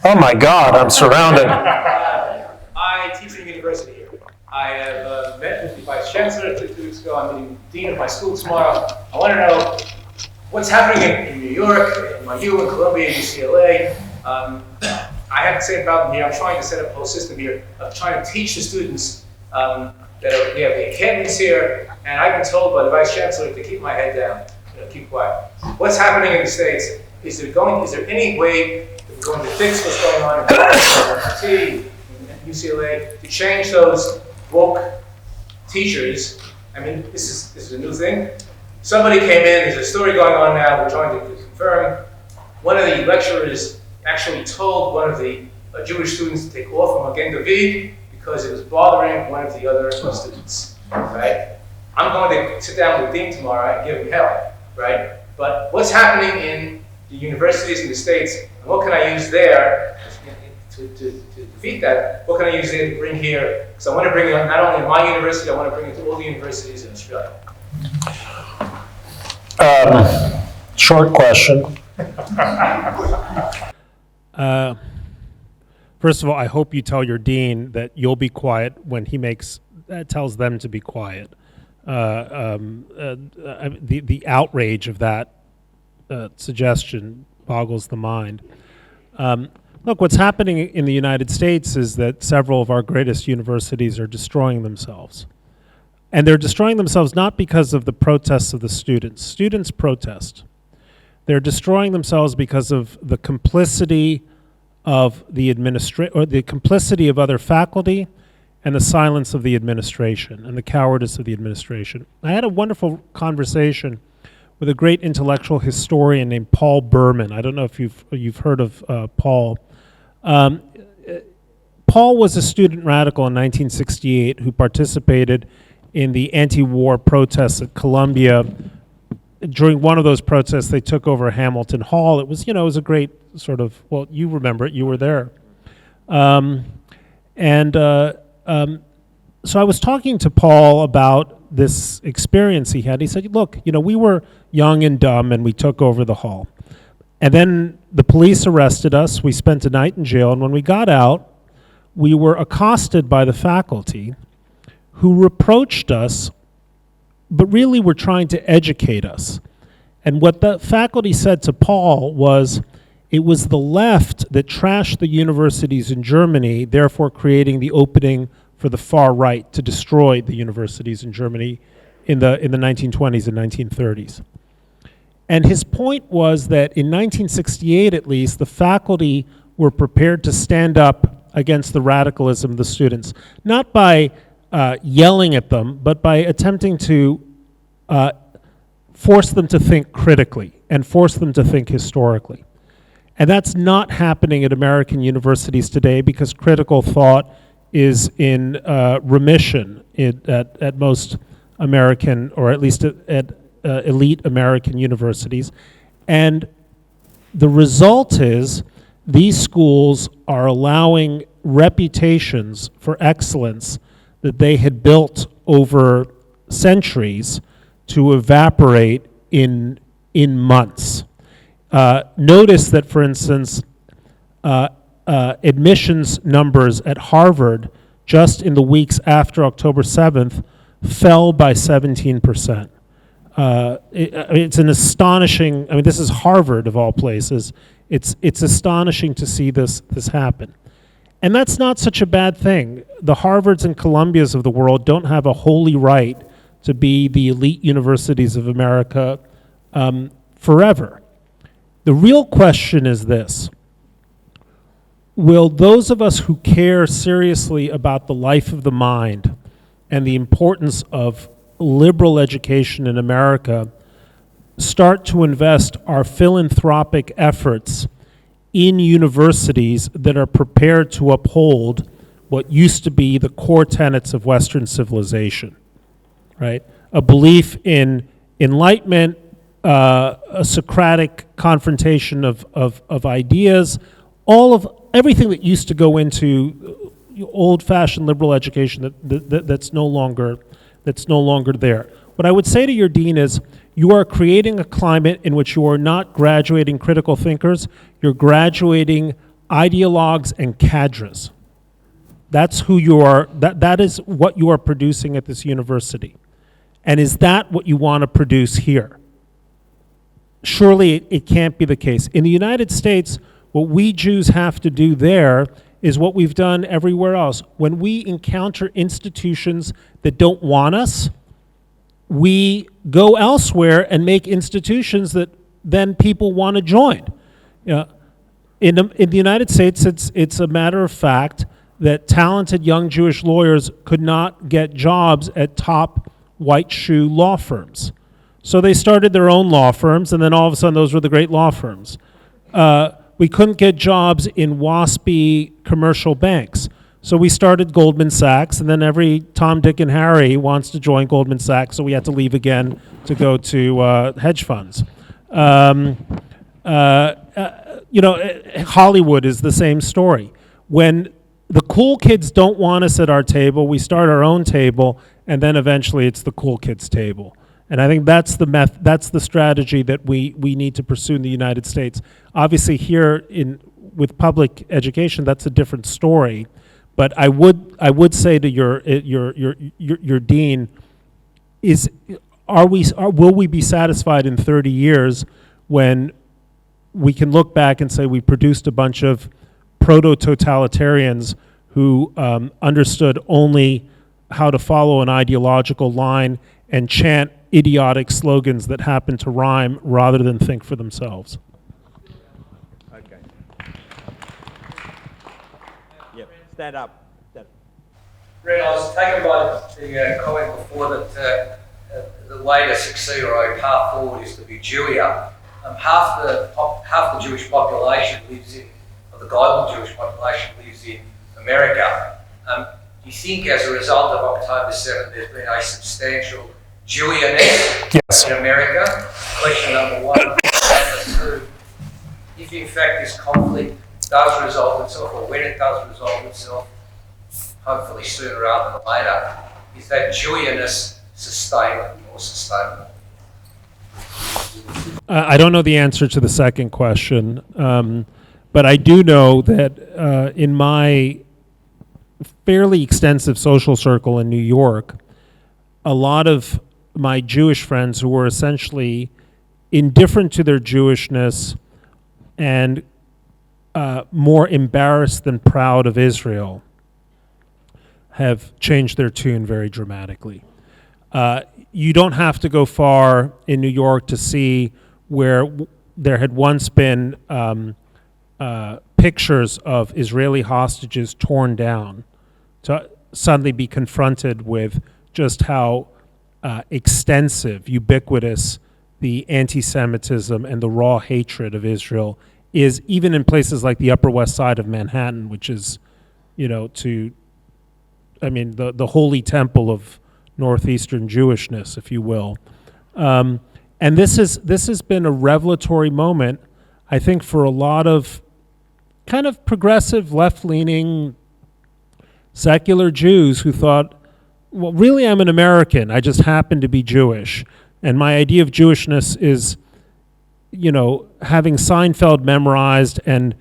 Oh my God, I'm surrounded. I teach at a university here. I have met with the Vice Chancellor 2 weeks ago. I'm meeting the Dean of my school tomorrow. I want to know what's happening in New York, NYU, in Columbia, UCLA. I have the same problem here. I'm trying to set up a whole system here of trying to teach the students we have the academies here, and I've been told by the Vice Chancellor to keep my head down, keep quiet. What's happening in the States? Is there any way that we're going to fix what's going on in MIT and UCLA to change those woke teachers? I mean, this is a new thing. Somebody came in, there's a story going on now, we're trying to confirm. One of the lecturers actually told one of the Jewish students to take off from Magen David because it was bothering one of the other students, right? I'm going to sit down with the dean tomorrow and give him hell, right? But what's happening in the universities in the States, and what can I use there to defeat that? What can I use there to bring here? Because I want to bring it not only in my university, I want to bring it to all the universities in Australia. Short question. First of all, I hope you tell your dean that you'll be quiet when he tells them to be quiet. The outrage of that suggestion boggles the mind. Look, what's happening in the United States is that several of our greatest universities are destroying themselves. And they're destroying themselves not because of the protests of the students. Students protest. They're destroying themselves because of the complicity of the complicity of other faculty and the silence of the administration and the cowardice of the administration. I had a wonderful conversation with a great intellectual historian named Paul Berman. I don't know if you've heard of Paul. Paul was a student radical in 1968 who participated in the anti-war protests at Columbia. During one of those protests, they took over Hamilton Hall. It was, it was a great sort of, well, you remember it, you were there. So I was talking to Paul about this experience he had. He said, look, we were young and dumb and we took over the hall. And then the police arrested us. We spent a night in jail. And when we got out, we were accosted by the faculty who reproached us, but really were trying to educate us. And what the faculty said to Paul was, it was the left that trashed the universities in Germany, therefore creating the opening for the far right to destroy the universities in Germany in the 1920s and 1930s. And his point was that in 1968, at least, the faculty were prepared to stand up against the radicalism of the students, not by yelling at them, but by attempting to force them to think critically and force them to think historically. And that's not happening at American universities today because critical thought is in remission at most American, or at least at elite American universities. And the result is these schools are allowing reputations for excellence that they had built over centuries to evaporate in months. Notice that, for instance, admissions numbers at Harvard just in the weeks after October 7th fell by 17%. It's an astonishing, I mean, this is Harvard of all places. It's astonishing to see this happen. And that's not such a bad thing. The Harvards and Columbias of the world don't have a holy right to be the elite universities of America forever. The real question is this: will those of us who care seriously about the life of the mind and the importance of liberal education in America start to invest our philanthropic efforts in universities that are prepared to uphold what used to be the core tenets of Western civilization, right? A belief in enlightenment, a Socratic confrontation of ideas, everything that used to go into old-fashioned liberal education that's no longer there. What I would say to your dean is, you are creating a climate in which you are not graduating critical thinkers, you're graduating ideologues and cadres. That's who you are, that is what you are producing at this university. And is that what you want to produce here? Surely it can't be the case. In the United States, what we Jews have to do there is what we've done everywhere else. When we encounter institutions that don't want us, we go elsewhere and make institutions that then people want to join. In the United States, it's a matter of fact that talented young Jewish lawyers could not get jobs at top white shoe law firms. So they started their own law firms, and then all of a sudden those were the great law firms. We couldn't get jobs in waspy commercial banks. So we started Goldman Sachs, and then every Tom, Dick, and Harry wants to join Goldman Sachs, so we had to leave again to go to hedge funds. Hollywood is the same story. When the cool kids don't want us at our table, we start our own table, and then eventually it's the cool kids' table. And I think that's the strategy that we need to pursue in the United States. Obviously here with public education, that's a different story. But I would say to your dean, will we be satisfied in 30 years when we can look back and say we produced a bunch of proto-totalitarians who understood only how to follow an ideological line and chant idiotic slogans that happen to rhyme rather than think for themselves? Okay. Yep, stand up. Bret, I was taken by the comment before that the way to succeed or a path forward is to be Jewier. Half the Jewish population lives in, or the global Jewish population lives in America. Do you think as a result of October 7th there's been a substantial Jewierness in America? Question number one. Number two, if in fact this conflict does resolve itself, or when it does resolve itself, hopefully sooner rather than later, is that Jewierness sustainable or sustainable? I don't know the answer to the second question, but I do know that in my fairly extensive social circle in New York, a lot of my Jewish friends who were essentially indifferent to their Jewishness and more embarrassed than proud of Israel have changed their tune very dramatically. You don't have to go far in New York to see where there had once been pictures of Israeli hostages torn down to suddenly be confronted with just how extensive, ubiquitous the anti-Semitism and the raw hatred of Israel is, even in places like the Upper West Side of Manhattan, which is, the holy temple of Northeastern Jewishness, if you will. And this has been a revelatory moment, I think, for a lot of kind of progressive, left-leaning, secular Jews who thought, well, really I'm an American, I just happen to be Jewish. And my idea of Jewishness is, having Seinfeld memorized and,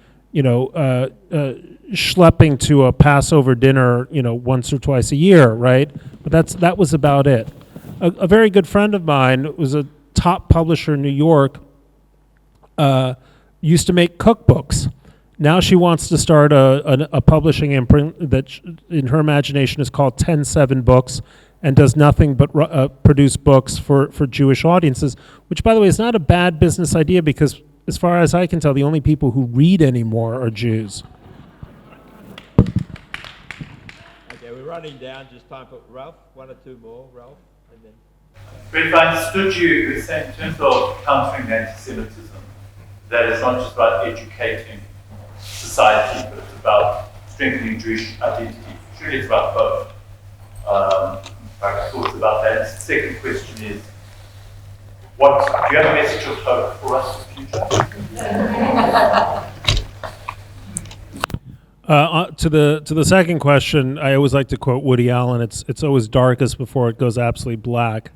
schlepping to a Passover dinner, once or twice a year, right? But that was about it. A very good friend of mine was a top publisher in New York, used to make cookbooks. Now she wants to start a publishing imprint that in her imagination is called 10-7 Books, and does nothing but produce books for Jewish audiences, which, by the way, is not a bad business idea because, as far as I can tell, the only people who read anymore are Jews. Okay, we're running down. Just time for Ralph. One or two more, Ralph, and then. But if I understood you saying in terms of countering anti-Semitism, that it's not just about educating society, but it's about strengthening Jewish identity. Surely it's about both. Thoughts about that. The second question is, do you have a message of hope for us in the future? To the second question, I always like to quote Woody Allen. It's always darkest before it goes absolutely black.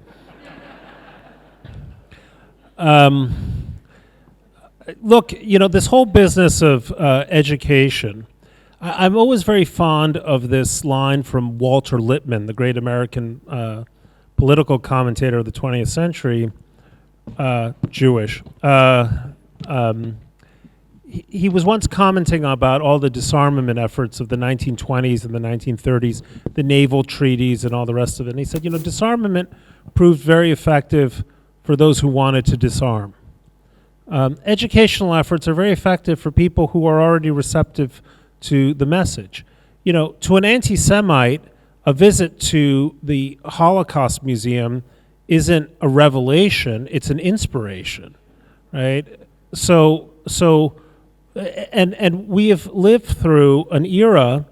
Look, this whole business of education. I'm always very fond of this line from Walter Lippmann, the great American political commentator of the 20th century, Jewish. He was once commenting about all the disarmament efforts of the 1920s and the 1930s, the naval treaties and all the rest of it. And he said, disarmament proved very effective for those who wanted to disarm. Educational efforts are very effective for people who are already receptive to the message. To an anti-Semite, a visit to the Holocaust Museum isn't a revelation, it's an inspiration, right? So we have lived through an era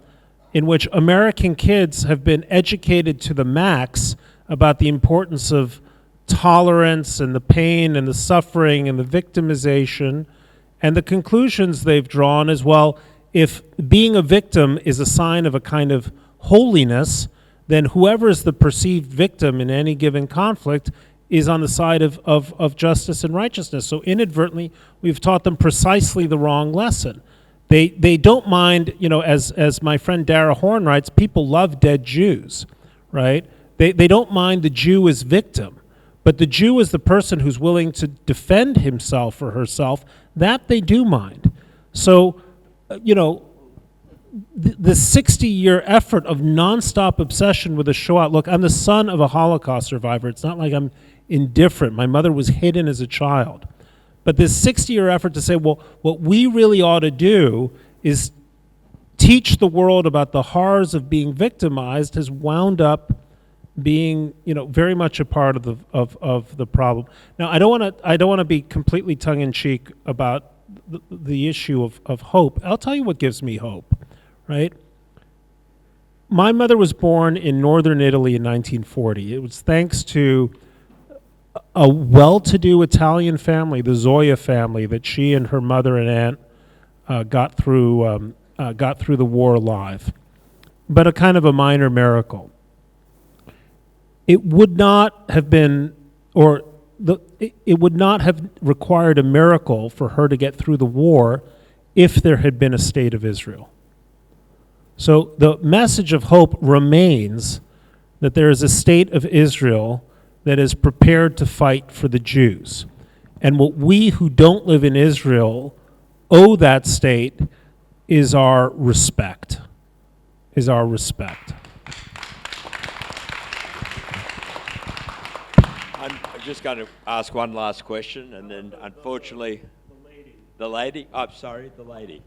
in which American kids have been educated to the max about the importance of tolerance and the pain and the suffering and the victimization, and the conclusions they've drawn as well. If being a victim is a sign of a kind of holiness, then whoever is the perceived victim in any given conflict is on the side of justice and righteousness. So inadvertently, we've taught them precisely the wrong lesson. They don't mind, as my friend Dara Horn writes, people love dead Jews, right? They don't mind the Jew as victim, but the Jew is the person who's willing to defend himself or herself. That they do mind. So, the 60-year effort of nonstop obsession with the Shoah. Look, I'm the son of a Holocaust survivor. It's not like I'm indifferent. My mother was hidden as a child. But this 60-year effort to say, well, what we really ought to do is teach the world about the horrors of being victimized has wound up being, very much a part of the problem. Now, I don't want to be completely tongue-in-cheek about the issue of hope. I'll tell you what gives me hope, right? My mother was born in northern Italy in 1940. It was thanks to a well-to-do Italian family, the Zoya family, that she and her mother and aunt got through the war alive. But a kind of a minor miracle. It would not have been, it would not have required a miracle for her to get through the war if there had been a state of Israel. So the message of hope remains that there is a state of Israel that is prepared to fight for the Jews. And what we who don't live in Israel owe that state is our respect. I'm just going to ask one last question, and then unfortunately, the lady. Oh, sorry, the lady.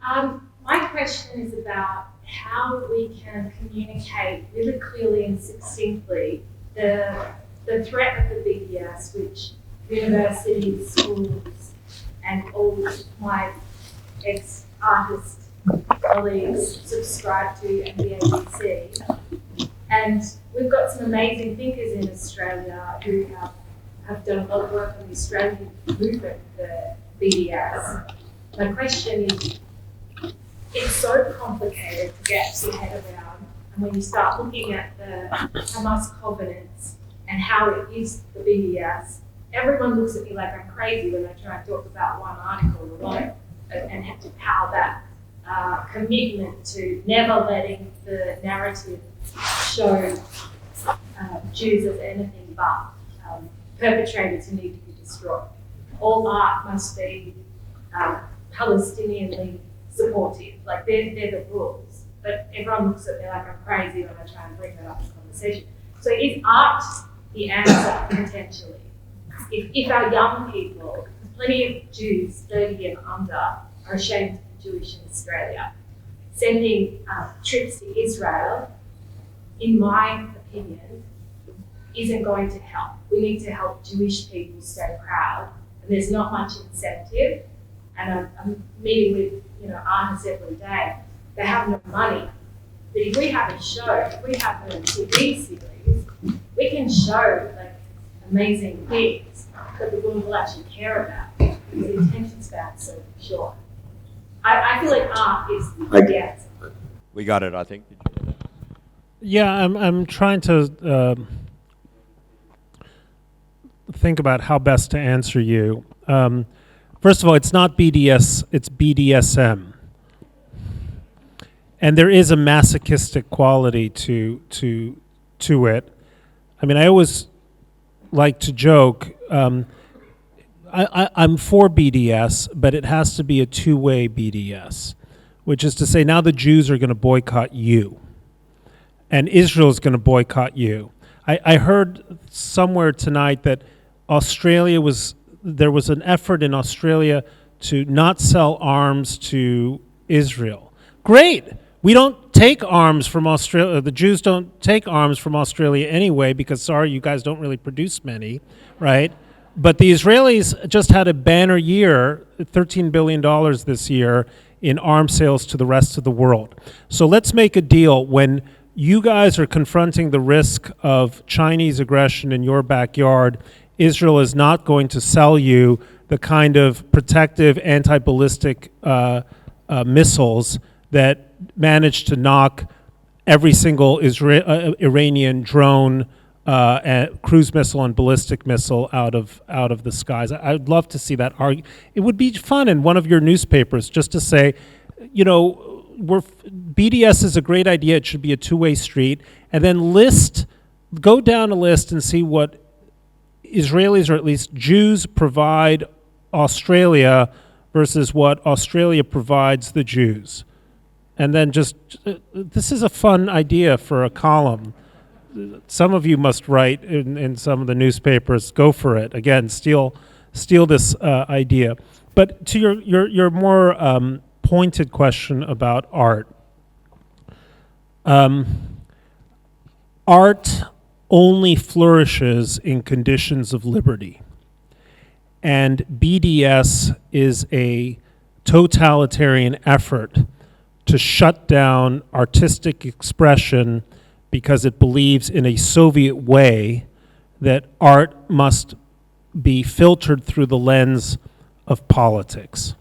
My question is about how we can communicate really clearly and succinctly the threat of the BDS, which universities, schools, and all my ex-artist colleagues subscribe to and the ABC. And we've got some amazing thinkers in Australia who have done a lot of work on the Australian movement, the BDS. My question is, it's so complicated to get your head around, and when you start looking at the Hamas covenants and how it is the BDS, everyone looks at me like I'm crazy when I try and talk about one article alone. and how that commitment to never letting the narrative show Jews as anything but perpetrators who need to be destroyed. All art must be Palestinianly supportive, like they're the rules. But everyone looks at me like I'm crazy when I try and bring that up in conversation. So is art the answer, potentially? If our young people, plenty of Jews 30 and under are ashamed to be Jewish in Australia, sending trips to Israel, in my opinion, isn't going to help. We need to help Jewish people stay proud, and there's not much incentive. And I'm meeting with artists every day. They have no money, but if we have a show, if we have a TV series, we can show like amazing things that the world will actually care about. Because the attention span's so short. I feel like art is the answer. We got it, I think. Did you hear that? Yeah, I'm trying to think about how best to answer you. First of all, it's not BDS, it's BDSM. And there is a masochistic quality to it. I mean, I always like to joke, I'm for BDS, but it has to be a two-way BDS, which is to say now the Jews are going to boycott you, and Israel is going to boycott you. I heard somewhere tonight that there was an effort in Australia to not sell arms to Israel. Great. We don't take arms from Australia. The Jews don't take arms from Australia anyway because, sorry, you guys don't really produce many, right? But the Israelis just had a banner year, $13 billion this year, in arms sales to the rest of the world. So let's make a deal. When you guys are confronting the risk of Chinese aggression in your backyard, Israel is not going to sell you the kind of protective anti-ballistic missiles that managed to knock every single Iranian drone, cruise missile, and ballistic missile out of the skies. I'd love to see that argument. It would be fun in one of your newspapers just to say, BDS is a great idea. It should be a two-way street, and then go down a list and see what Israelis, or at least Jews, provide Australia versus what Australia provides the Jews. And then this is a fun idea for a column. Some of you must write in some of the newspapers. Go for it. Again, steal this idea. But to your more pointed question about art. Art only flourishes in conditions of liberty. And BDS is a totalitarian effort to shut down artistic expression because it believes in a Soviet way that art must be filtered through the lens of politics.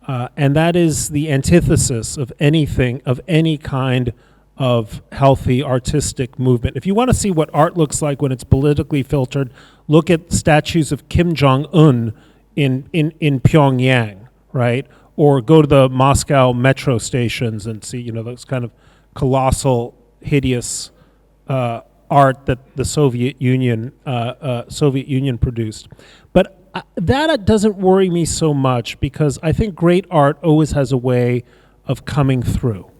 And that is the antithesis of anything, of any kind of healthy artistic movement. If you want to see what art looks like when it's politically filtered, look at statues of Kim Jong-un in Pyongyang, right? Or go to the Moscow metro stations and see, those kind of colossal, hideous art that the Soviet Union produced. But that doesn't worry me so much because I think great art always has a way of coming through.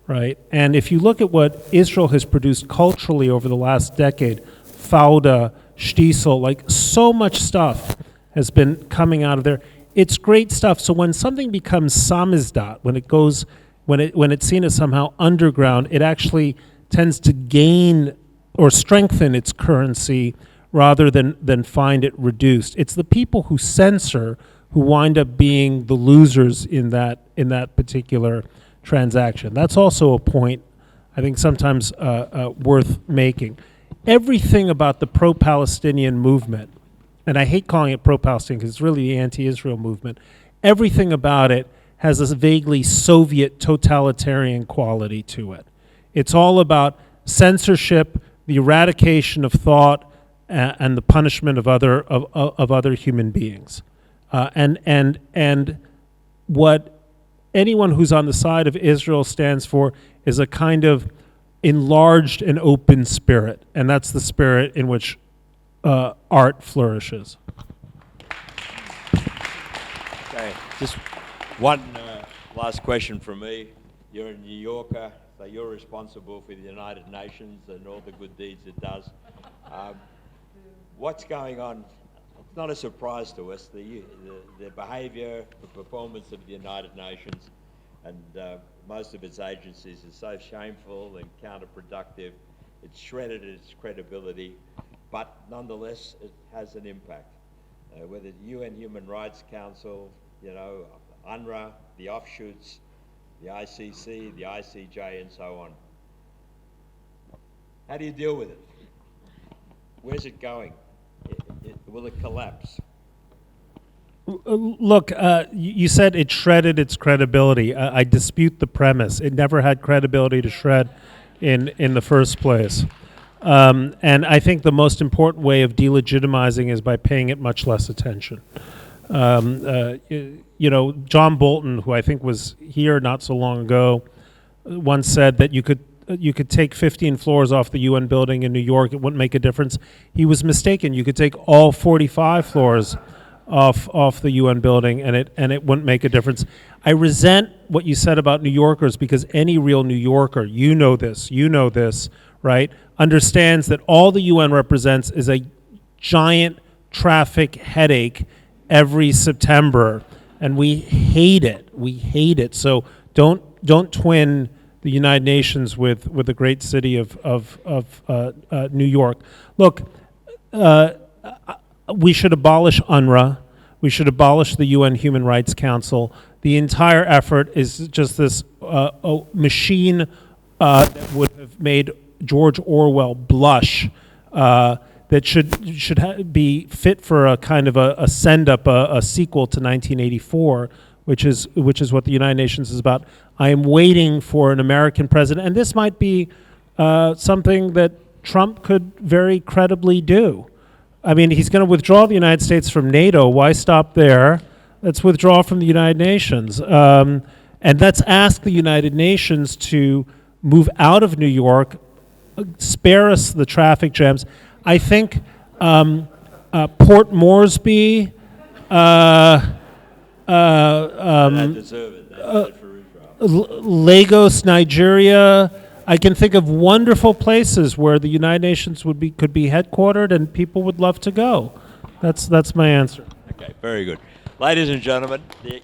Right? And if you look at what Israel has produced culturally over the last decade, Fauda, Stiesel, like so much stuff has been coming out of there. It's great stuff. So when something becomes samizdat, when it's seen as somehow underground, it actually tends to gain or strengthen its currency rather than find it reduced. It's the people who censor who wind up being the losers in that particular transaction. That's also a point I think sometimes worth making. Everything about the pro-Palestinian movement, and I hate calling it pro-Palestinian because it's really the anti-Israel movement, everything about it has this vaguely Soviet totalitarian quality to it. It's all about censorship, the eradication of thought, and the punishment of other human beings. And what anyone who's on the side of Israel stands for is a kind of enlarged and open spirit, and that's the spirit in which art flourishes. Okay, just one last question from me. You're a New Yorker, so you're responsible for the United Nations and all the good deeds it does. What's going on? It's not a surprise to us. The behaviour, the performance of the United Nations and most of its agencies is so shameful and counterproductive. It's shredded its credibility, but nonetheless it has an impact. Whether the UN Human Rights Council, UNRWA, the offshoots, the ICC, the ICJ, and so on. How do you deal with it? Where's it going? Will it collapse? Look, you said it shredded its credibility. I dispute the premise. It never had credibility to shred in the first place. And I think the most important way of delegitimizing is by paying it much less attention. John Bolton, who I think was here not so long ago, once said that you could take 15 floors off the UN building in New York, it wouldn't make a difference. He was mistaken. You could take all 45 floors off the UN building, and it wouldn't make a difference. I resent what you said about New Yorkers, because any real New Yorker, you know this, right, understands that all the UN represents is a giant traffic headache every September, and we hate it. So don't twin the United Nations with the great city of New York. Look, we should abolish UNRWA. We should abolish the UN Human Rights Council. The entire effort is just this machine that would have made George Orwell blush. That should be fit for a kind of a send-up, a sequel to 1984, which is what the United Nations is about. I am waiting for an American president, and this might be something that Trump could very credibly do. I mean, he's going to withdraw the United States from NATO. Why stop there? Let's withdraw from the United Nations. And let's ask the United Nations to move out of New York, spare us the traffic jams. I think Port Moresby, They deserve it. They did it for Israel. Lagos, Nigeria. I can think of wonderful places where the United Nations could be headquartered, and people would love to go. That's my answer. Okay, very good. Ladies and gentlemen, the